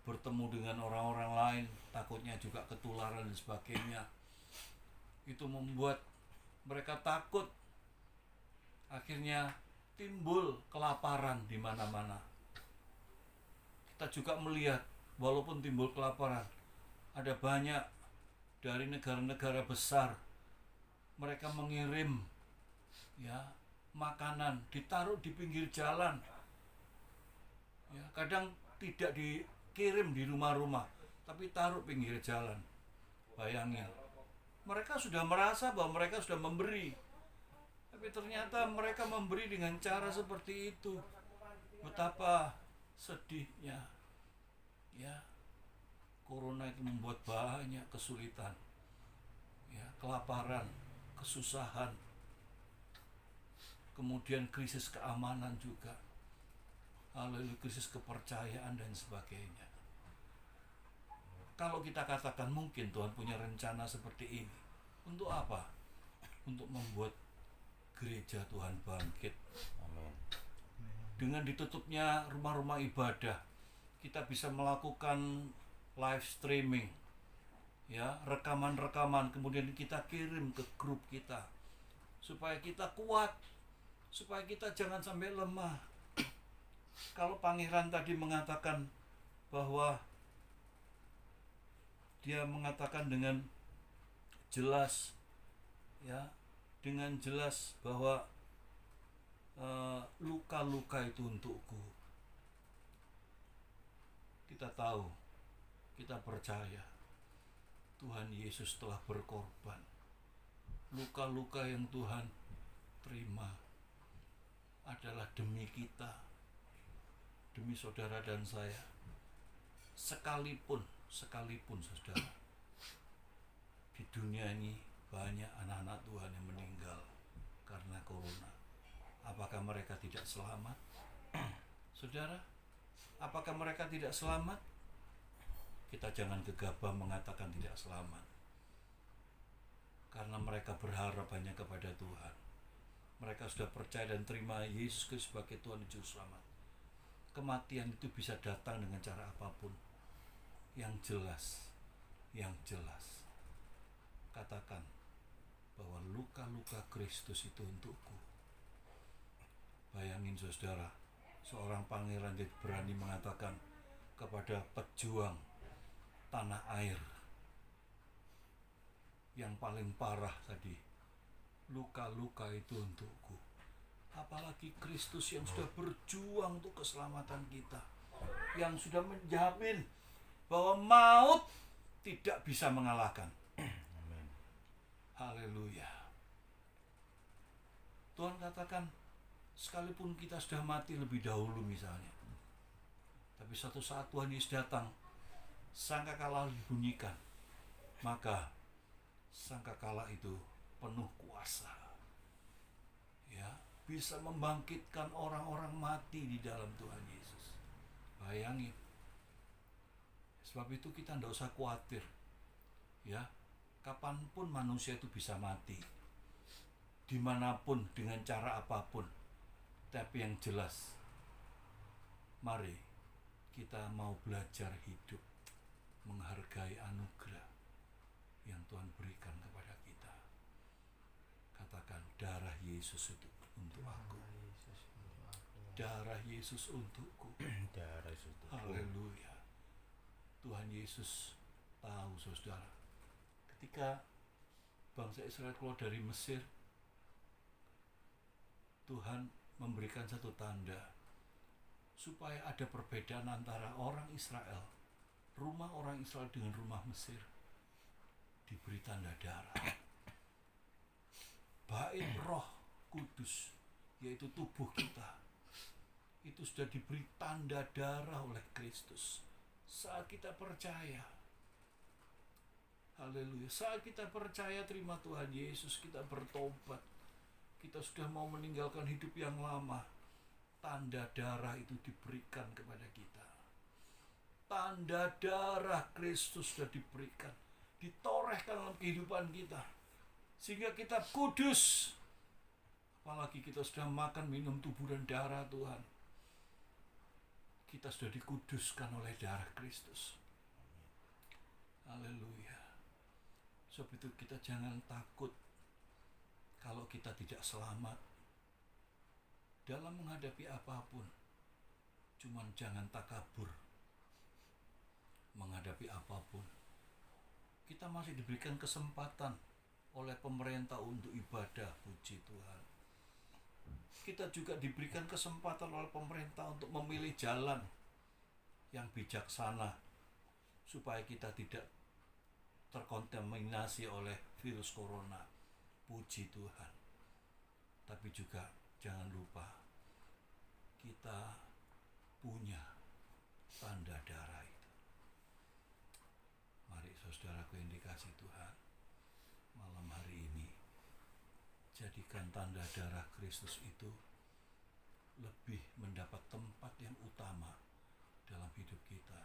bertemu dengan orang-orang lain, takutnya juga ketularan dan sebagainya. Itu membuat mereka takut. Akhirnya timbul kelaparan di mana-mana. Kita juga melihat walaupun timbul kelaparan, ada banyak dari negara-negara besar, mereka mengirim makanan, ditaruh di pinggir jalan. Kadang tidak dikirim di rumah-rumah, tapi taruh pinggir jalan. Bayangin, mereka sudah merasa bahwa mereka sudah memberi, tapi ternyata mereka memberi dengan cara seperti itu. Betapa sedihnya. Corona itu membuat banyak kesulitan, kelaparan, kesusahan, kemudian krisis keamanan juga, lalu krisis kepercayaan dan sebagainya. Kalau kita katakan mungkin Tuhan punya rencana seperti ini, untuk apa? Untuk membuat gereja Tuhan bangkit. Amin. Dengan ditutupnya rumah-rumah ibadah, kita bisa melakukan live streaming, rekaman-rekaman, kemudian kita kirim ke grup kita, supaya kita kuat, supaya kita jangan sampai lemah. Kalau Pangeran tadi mengatakan bahwa dia mengatakan dengan jelas, dengan jelas bahwa luka-luka itu untukku. Kita tahu, kita percaya Tuhan Yesus telah berkorban. Luka-luka yang Tuhan terima adalah demi kita, demi saudara dan saya. Sekalipun saudara, di dunia ini banyak anak-anak Tuhan yang meninggal karena corona. Apakah mereka tidak selamat? Saudara, apakah mereka tidak selamat? Kita jangan gegabah mengatakan tidak selamat, karena mereka berharap hanya kepada Tuhan. Mereka sudah percaya dan terima Yesus Kristus sebagai Tuhan dan Juru Selamat. Kematian itu bisa datang dengan cara apapun. Yang jelas katakan bahwa luka-luka Kristus itu untukku. Bayangin saudara, seorang pangeran yang berani mengatakan kepada pejuang tanah air yang paling parah tadi, luka-luka itu untukku. Apalagi Kristus yang sudah berjuang untuk keselamatan kita, yang sudah menjamin bahwa maut tidak bisa mengalahkan. Amin. Haleluya. Tuhan katakan, sekalipun kita sudah mati lebih dahulu misalnya, tapi suatu saat Tuhan Yesus datang, sangkakala dibunyikan, maka sangkakala itu penuh kuasa, bisa membangkitkan orang-orang mati di dalam Tuhan Yesus. Bayangin. Sebab itu kita tidak usah khawatir, kapanpun manusia itu bisa mati, dimanapun, dengan cara apapun. Tapi yang jelas, mari kita mau belajar hidup menghargai anugerah yang Tuhan berikan kepada kita. Katakan, darah Yesus itu untuk aku. Darah Yesus untukku. Darah Yesus untukku. Haleluya. Tuhan Yesus tahu, saudara, ketika bangsa Israel keluar dari Mesir, Tuhan memberikan satu tanda supaya ada perbedaan antara orang Israel, rumah orang Israel dengan rumah Mesir. Diberi tanda darah. Bait Roh Kudus, yaitu tubuh kita, itu sudah diberi tanda darah oleh Kristus saat kita percaya. Haleluya. Saat kita percaya terima Tuhan Yesus, kita bertobat, kita sudah mau meninggalkan hidup yang lama, tanda darah itu diberikan kepada kita. Tanda darah Kristus sudah diberikan, ditorehkan dalam kehidupan kita, sehingga kita kudus. Apalagi kita sudah makan minum tubuh dan darah Tuhan, kita sudah dikuduskan oleh darah Kristus. Haleluya. Sebab itu kita jangan takut kalau kita tidak selamat dalam menghadapi apapun. Cuman jangan takabur menghadapi apapun. Kita masih diberikan kesempatan oleh pemerintah untuk ibadah, puji Tuhan. Kita juga diberikan kesempatan oleh pemerintah untuk memilih jalan yang bijaksana supaya kita tidak terkontaminasi oleh virus corona. Puji Tuhan. Tapi juga jangan lupa kita punya tanda darah itu. Mari saudaraku yang dikasihi Tuhan, malam hari ini jadikan tanda darah Kristus itu lebih mendapat tempat yang utama dalam hidup kita.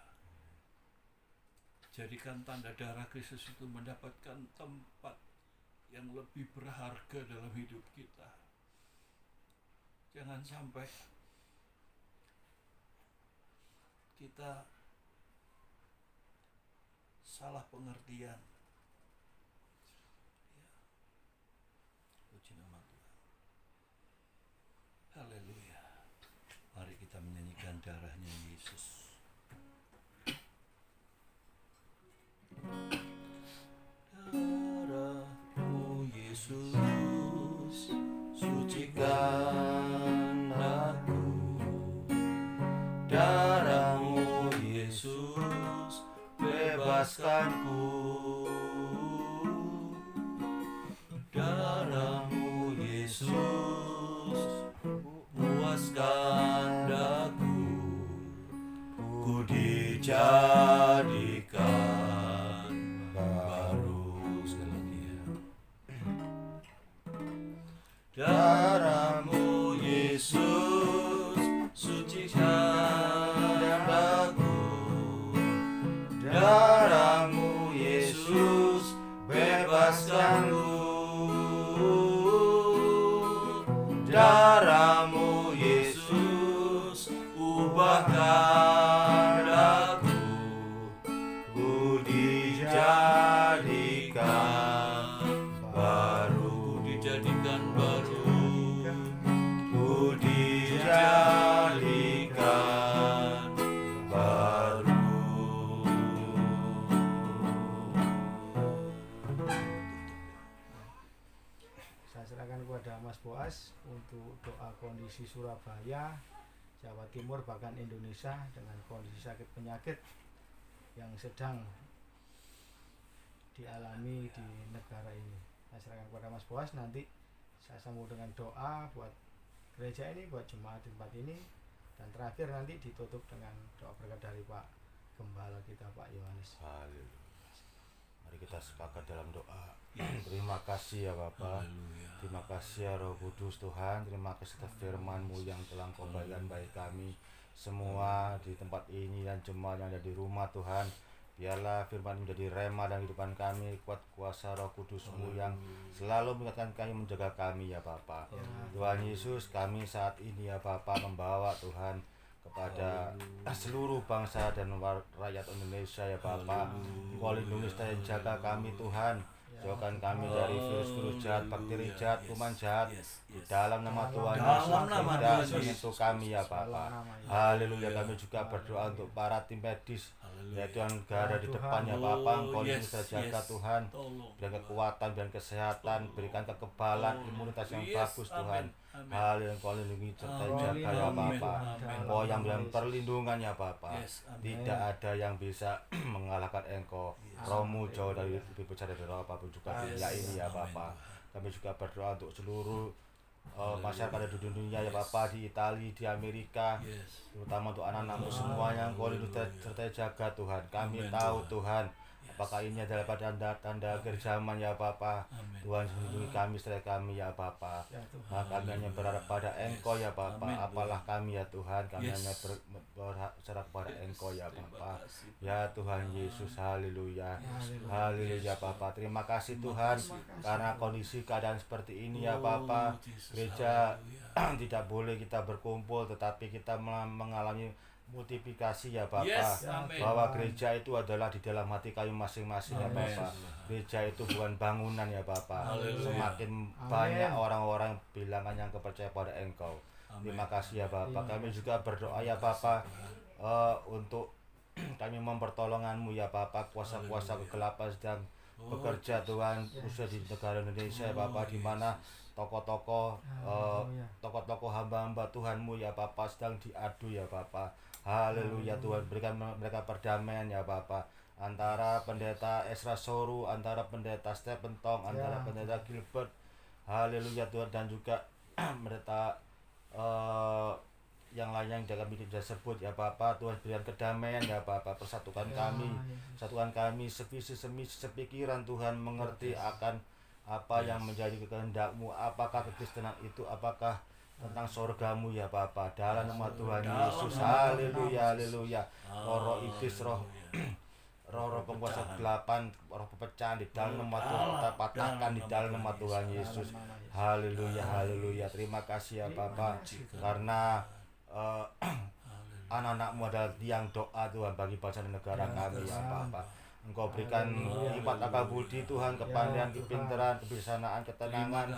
Jadikan tanda darah Kristus itu mendapatkan tempat yang lebih berharga dalam hidup kita. Jangan sampai kita salah pengertian. Ya. Puji nama Tuhan. Haleluya. Mari kita menyanyikan darahnya Yesus. Darahmu Yesus, sucikan aku. Darahmu Yesus, bebaskanku. Darahmu Yesus, puaskan daku. Ku dijadikan baru. Sekali lagi ya. Darahmu Yesus, sucikan daku. Darahmu Yesus, bebaskanku. Darahmu Yesus, ubahkan aku. Ku dijadikan baru. Dijadikan baru. Ku dijadikan baru. Saya serahkan kepada Mas Boas untuk doa kondisi Surabaya, Jawa Timur, bahkan Indonesia dengan kondisi sakit penyakit yang sedang dialami di negara ini. Saya serahkan kepada Mas Boas, nanti saya sambung dengan doa buat gereja ini, buat jemaat di tempat ini, dan terakhir nanti ditutup dengan doa berkat dari Pak Gembala kita, Pak Yohanes. Haleluya. Mari kita sepakat dalam doa. Terima kasih ya Bapa. Terima kasih ya Roh Kudus Tuhan. Terima kasih atas firman-Mu yang telah Engkau berikan bagi kami semua di tempat ini dan jemaat yang ada di rumah Tuhan. Biarlah firman menjadi rema dalam kehidupan kami. Kuat kuasa Roh Kudus-Mu yang selalu mengingatkan kami, menjaga kami ya Bapa. Tuhan Yesus, kami saat ini ya Bapa membawa Tuhan kepada seluruh bangsa dan rakyat Indonesia ya Bapa. Engkau lindungi dan jaga kami Tuhan. Jauhkan kami dari virus-virus jahat, bakteri jahat, kuman jahat. Di dalam nama Tuhan Yesus, Dalam nama tidak Tuhan Yesus. menyentuh kami ya Bapa. Haleluya. Kami juga berdoa untuk para tim medis, yaitu yang garda di depan ya Bapa. Engkau lindungi dan jaga Tuhan. Tolong. Berikan kekuatan, berikan kesehatan, berikan kekebalan, imunitas yang bagus Tuhan. Haleluya. Engkau lindungi serta jaga ya Bapa. Engkau yang berikan perlindungan ya Bapa. Tidak ada yang bisa mengalahkan Engkau. Rohmu jauh dari lebih besar dari roh apapun juga dunia ini ya Bapa. Kami juga berdoa untuk seluruh masyarakat di dunia ya Bapa, di Italia, di Amerika, terutama untuk anak-anakmu semuanya. Engkau lindungi serta jaga Tuhan. Kami tahu Tuhan, apakah ini adalah tanda akhir zaman ya Bapa. Tuhan lindungi kami serta kami ya Bapa. Kami hanya berharap pada Engkau ya Bapa. Apalah kami ya Tuhan, kami hanya berharap pada Engkau ya Bapa. Ya Tuhan Yesus, haleluya. Haleluya Bapa. Terima kasih Tuhan karena kondisi keadaan seperti ini ya Bapa. Gereja tidak boleh kita berkumpul, tetapi kita mengalami multiplikasi ya Bapa. Bahwa gereja itu adalah di dalam hati kami masing-masing ya Bapa. Gereja itu bukan bangunan ya Bapa. Semakin banyak orang-orang bilangan yang percaya pada Engkau. Terima kasih ya Bapa. Kami juga berdoa ya Bapa, untuk kami mempertolongan-Mu ya Bapa. Kuasa-kuasa kegelapan sedang bekerja Tuhan, khususnya di negara Indonesia ya Bapa, di mana tokoh-tokoh hamba-hamba Tuhan-Mu ya Bapa sedang diadu ya Bapa. Haleluya Tuhan, berikan mereka perdamaian ya Bapa, antara pendeta Ezra Soru, antara pendeta Stephen Tong, antara pendeta Gilbert, haleluya Tuhan, dan juga pendeta yang lain yang kami tidak sebut ya Bapa. Tuhan berikan kedamaian ya Bapa, persatukan kami, satukan kami sevisi sepikiran Tuhan, mengerti akan apa yang menjadi kehendak-Mu, apakah kekristenan itu, apakah tentang surga-Mu ya Bapa. Dalam nama Tuhan Yesus, haleluya, haleluya. Roh iblis, roh penguasa kegelapan, roh pepecahan di dalam nama Tuhan kita patahkan di dalam nama Tuhan Yesus. Haleluya, haleluya. Terima kasih ya Bapa, karena anak-anak-Mu adalah tiang doa Tuhan bagi bangsa dan negara kami ya Bapa. Engkau berikan lipat akal budi Tuhan, kepandaian, kepintaran, kebijaksanaan, ketenangan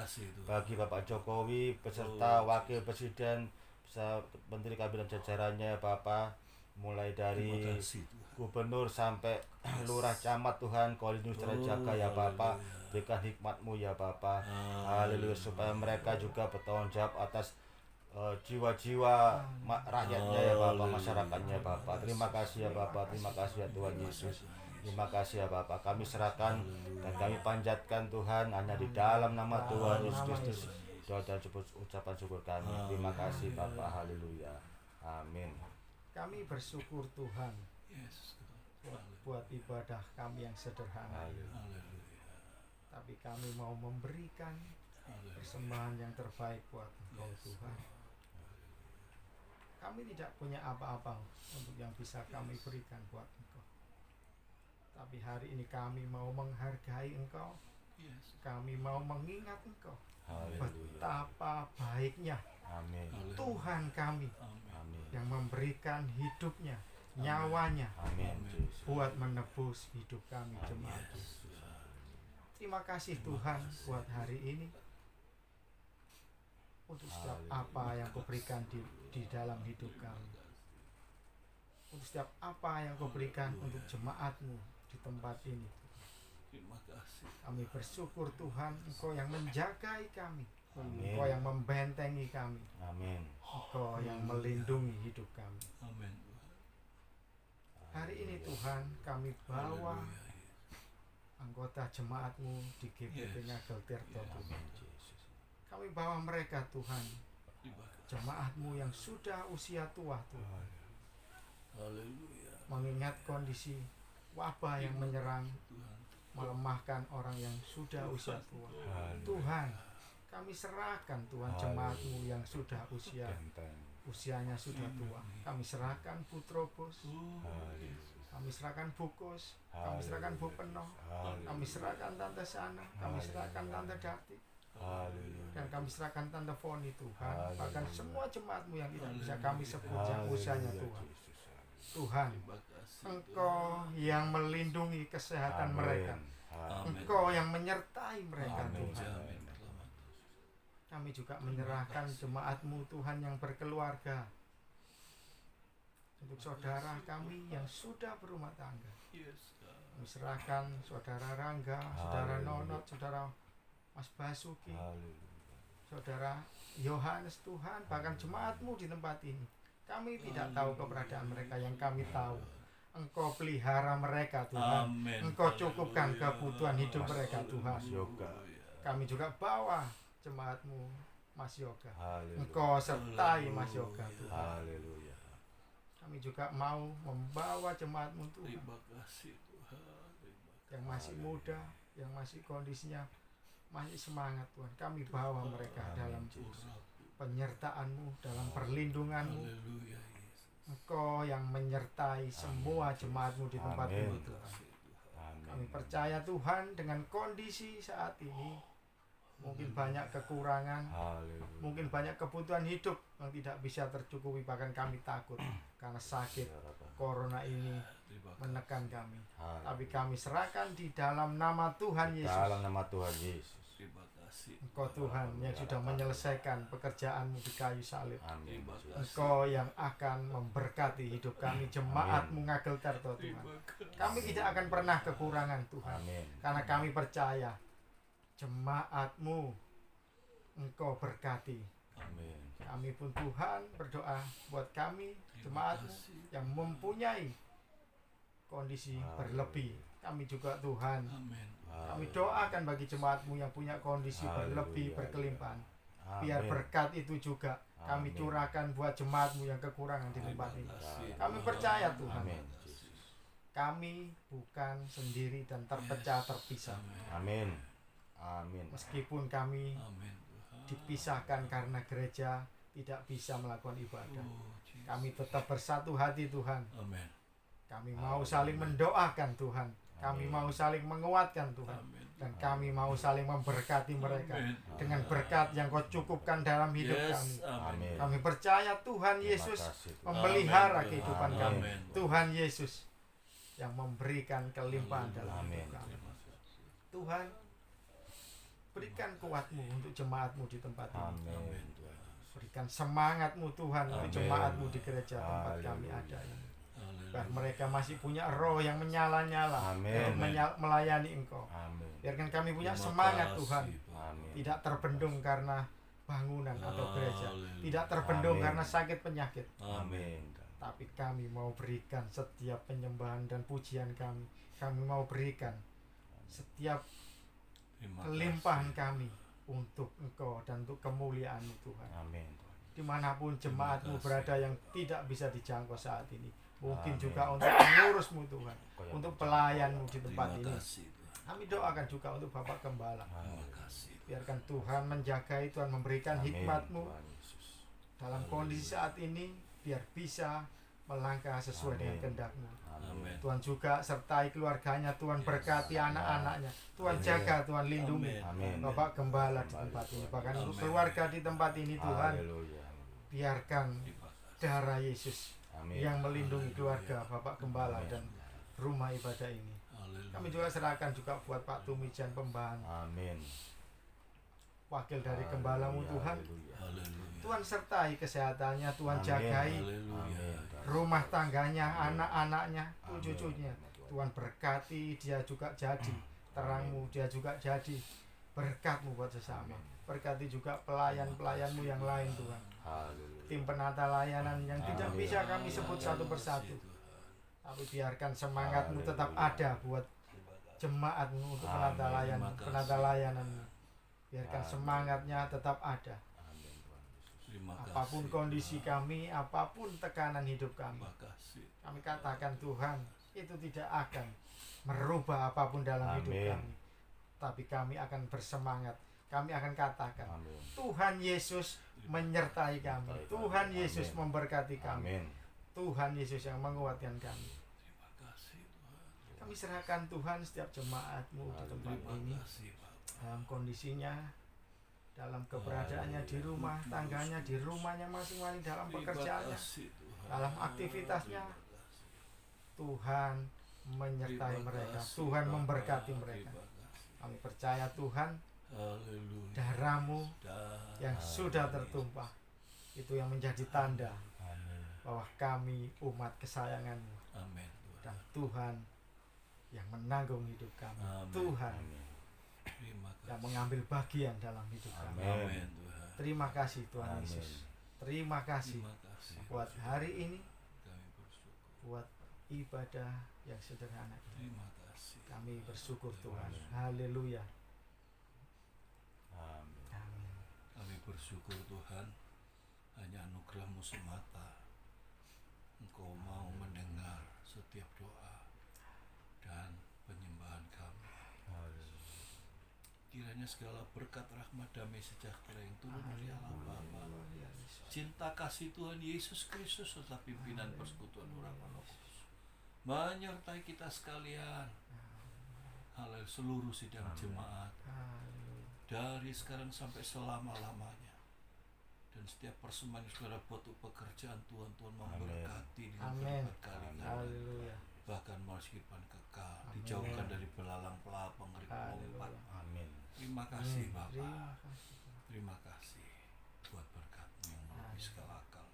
bagi Bapak Jokowi beserta Wakil Presiden, beserta Menteri Kabinet jajarannya ya Bapa, mulai dari Gubernur sampai Lurah Camat Tuhan. Kau lindungi secara jaga ya Bapa, berikan hikmat-Mu ya Bapa. Haleluya, supaya mereka juga bertanggung jawab atas jiwa-jiwa rakyatnya ya Bapa, masyarakatnya Bapa. Terima kasih ya Bapa, terima kasih ya Tuhan Yesus. Terima kasih ya Bapa, kami serahkan dan kami panjatkan Tuhan hanya di dalam nama Tuhan Yesus Kristus. Doa dan ucapan syukur kami. Terima kasih Bapa, haleluya. Amin. Kami bersyukur Tuhan buat ibadah kami yang sederhana. Tapi kami mau memberikan persembahan yang terbaik buat Engkau Tuhan. Kami tidak punya apa-apa untuk yang bisa kami berikan buat Engkau. Tapi hari ini kami mau menghargai Engkau. Kami mau mengingat Engkau. Betapa baiknya Tuhan kami yang memberikan hidupnya, nyawanya, buat menebus hidup kami jemaat. Terima kasih Tuhan buat hari ini, untuk setiap apa yang Kau berikan di dalam hidup kami, untuk setiap apa yang Kau berikan untuk jemaat-Mu di tempat ini. Terima kasih. Kami bersyukur Tuhan, Engkau yang menjagai kami, Engkau yang membentengi kami, Engkau yang melindungi hidup kami. Amin. Hari ini Tuhan, kami bawa anggota jemaat-Mu di GBP Ngagel Tirto Tuhan. Kami bawa mereka Tuhan, jemaat-Mu yang sudah usia tua Tuhan. Haleluya. Mengingat kondisi wabah yang menyerang, melemahkan orang yang sudah usia tua. Tuhan, kami serahkan Tuhan jemaat-Mu yang sudah usianya sudah tua. Kami serahkan Putrobos, kami serahkan Bukos, kami serahkan Bu Penoh, kami serahkan Tante Sana, kami serahkan Tante Dati, Haleluya. Dan kami serahkan Tante Foni Tuhan, Haleluya. bahkan semua jemaat-Mu yang tidak bisa kami sebut yang usianya Haleluya, Tuhan. Yesus. Tuhan, Terima kasih. Engkau yang melindungi kesehatan Amin. mereka. Amin. Engkau yang menyertai mereka Amin. Tuhan. Amin. Kami juga menyerahkan jemaat-Mu Tuhan yang berkeluarga, untuk saudara kami yang sudah berumah tangga. Yes, God. Kami serahkan saudara Rangga, saudara Haleluya. Nonot, saudara Mas Basuki, Haleluya. saudara Yohanes Tuhan, bahkan jemaat-Mu di tempat ini. Kami tidak tahu keberadaan mereka, yang kami tahu Engkau pelihara mereka Tuhan. Amin. Engkau cukupkan Haleluya. kebutuhan hidup mereka Tuhan. Mas Yoga. Kami juga bawa jemaat-Mu Mas Yoga. Haleluya. Engkau sertai Mas Yoga Tuhan. Haleluya. Kami juga mau membawa jemaat-Mu Tuhan, Terima kasih Tuhan. Terima kasih. yang masih muda, yang masih kondisinya masih semangat Tuhan. Kami bawa mereka dalam penyertaan-Mu, dalam perlindungan-Mu. Haleluya Yesus. Engkau yang menyertai semua jemaat-Mu di tempat Amin. ini Tuhan. Amin. Kami percaya Tuhan dengan kondisi saat ini, mungkin banyak kekurangan, Haleluya. mungkin banyak kebutuhan hidup yang tidak bisa tercukupi, bahkan kami takut karena sakit corona ini Terima kasih. menekan kami. Haleluya. Tapi kami serahkan di dalam nama Tuhan Yesus. Dalam nama Tuhan Yesus. Terima kasih. Engkau Tuhan yang sudah menyelesaikan pekerjaan-Mu di kayu salib. Amin. Terima kasih. Engkau yang akan memberkati hidup kami, jemaat-Mu Ngagel Terto Tuhan. Terima kasih. Kami tidak akan pernah kekurangan Tuhan, Amin. karena kami percaya jemaat-Mu Engkau berkati. Amin. Kami pun Tuhan berdoa buat kami, jemaat-Mu yang mempunyai kondisi berlebih. Kami juga Tuhan, Amin. kami doakan bagi jemaat-Mu yang punya kondisi berlebih, Haleluya. berkelimpahan. Amin. Biar berkat itu juga kami Amin. curahkan buat jemaat-Mu yang kekurangan di tempat ini. Kami percaya Tuhan, Amin. Yesus. kami bukan sendiri dan terpecah terpisah. Amin. Amin. Meskipun kami Amin Tuhan. dipisahkan karena gereja tidak bisa melakukan ibadah, Oh, Jesus. kami tetap bersatu hati Tuhan. Amin. Kami mau saling mendoakan Tuhan. Kami Amin. mau saling menguatkan Tuhan. Amin. Dan kami mau saling memberkati mereka Amin. dengan berkat yang Kau cukupkan dalam hidup kami. Yes, amin. Amin. Kami percaya Tuhan Terima Yesus kasih, Tuhan. memelihara Amin. kehidupan Amin. kami. Amin. Tuhan Yesus yang memberikan kelimpahan dalam Amin. hidup kami. Tuhan, berikan kuat-Mu untuk jemaat-Mu di tempat ini. Amin. Berikan semangat-Mu Tuhan untuk Amin. jemaat-Mu di gereja tempat kami Haleluya. ada ini. Haleluya. Dan mereka masih punya roh yang menyala-nyala Amin. untuk melayani Engkau. Amin. Biarkan kami punya Terima semangat kasih, Tuhan, Pak. Amin. tidak terbendung karena bangunan atau gereja, Haleluya. tidak terbendung Amin. karena sakit penyakit. Amin. Tapi kami mau berikan setiap penyembahan dan pujian kami. Kami mau berikan setiap Terima kelimpahan kasih. kami untuk Engkau dan untuk kemuliaan-Mu Tuhan. Amin. Dimanapun jemaat-Mu Terima kasih. berada yang tidak bisa dijangkau saat ini, mungkin Amin. juga untuk pengurus-Mu Tuhan, Engkau yang untuk berjangkau. pelayan-Mu di tempat Terima ini. kasih Tuhan. Kami doakan juga untuk Bapak Gembala. Terima kasih. Biarkan Tuhan menjagai, Tuhan memberikan Amin, hikmat-Mu Tuhan Yesus. dalam kondisi saat ini, biar bisa melangkah sesuai dengan Amin. kehendak-Mu. Amin. Tuhan juga sertai keluarganya, Tuhan berkati anak-anaknya, Tuhan Amin. jaga, Tuhan lindungi Amin. Bapak Gembala di tempat ini, bahkan untuk Amin. keluarga di tempat ini Tuhan, Haleluya. biarkan Terima kasih. darah Yesus Amin. yang melindungi keluarga Bapak Gembala Amin. dan rumah ibadah ini. Haleluya. Kami juga serahkan juga buat Pak Tumijan Pembahan, Amin. wakil dari Gembala-Mu Tuhan. Haleluya. Haleluya. Tuhan sertai kesehatannya, Tuhan Amin. jagai Haleluya. rumah tangganya, Amin. anak-anaknya, Amin. cucu-cucunya. Tuhan berkati, dia juga jadi terang-Mu, dia juga jadi berkat-Mu buat sesama. Berkati juga pelayan-pelayan-Mu yang lain Tuhan. Haleluya. Tim penata layanan yang tidak Amin. bisa kami sebut satu persatu, tapi biarkan semangat-Mu tetap Haleluya. ada buat jemaat-Mu untuk penata Amin. layanan, Terima kasih. penata layanan-Mu. Biarkan Amin. semangatnya tetap ada. Amin, Tuhan Yesus. Terima kasih. Apapun kondisi kami, apapun tekanan hidup kami, Terima kasih. kami katakan Tuhan, itu tidak akan merubah apapun dalam hidup Amin. kami. Tapi kami akan bersemangat. Kami akan katakan, Amin. Tuhan Yesus menyertai kami. Menyertai Tuhan kami. Yesus Amin. memberkati kami. Amin. Tuhan Yesus yang menguatkan kami. Terima kasih Tuhan. Kami serahkan Tuhan setiap jemaat-Mu di tempat Terima ini kasih Pak. dalam kondisinya dalam keberadaannya di rumah tangganya, di rumahnya masing-masing, dalam pekerjaannya, dalam aktivitasnya. Tuhan menyertai mereka, Tuhan memberkati mereka. Kami percaya Tuhan, darah-Mu yang sudah tertumpah itu yang menjadi tanda bahwa kami umat kesayangan-Mu. Amin. Dan Tuhan yang menanggung hidup kami. Amin. Tuhan Terima kasih. yang mengambil bagian dalam hidup kami. Amin Tuhan. Terima kasih Tuhan Amin. Yesus. Terima kasih Terima kasih. buat hari ini, Kami bersyukur. buat ibadah yang sederhana ini. Terima kasih. Kami bersyukur Tuhan. Haleluya. Amin. Amin. Kami bersyukur Tuhan, hanya anugerah-Mu semata Engkau mau mendengar setiap doa dan penyembahan kami. Kiranya segala berkat, rahmat, damai, sejahtera yang turun dari Allah Bapa, cinta kasih Tuhan Yesus Kristus serta pimpinan persekutuan Roh Kudus menyertai kita sekalian. Haleluya, seluruh sidang jemaat Haleluya. dari sekarang sampai selama-lamanya. Dan setiap persembahan yang saudara buat untuk pekerjaan Tuhan, Tuhan memberkati dengan Amin. berkali-kali. Haleluya. Bahkan masih kehidupan kekal, Amin. dijauhkan dari belalang pelapa ngeri pelompat. Haleluya. Amin. Terima kasih Terima Bapak. kasih. Terima kasih buat berkat-Mu yang melebihi Amin. segala akal.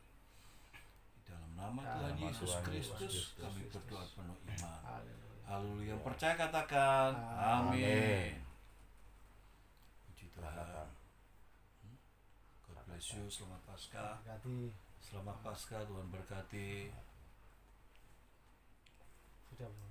Di dalam nama Dalam Tuhan nama Yesus Tuhan Kristus Yesus kami Kristus. berdoa penuh iman. Haleluya. Haleluya. Yang percaya katakan Amin. amin. Puji Tuhan. Katakan. God bless you. Selamat Paskah. Berkati. Selamat Paskah. Tuhan berkati. Sudah belum?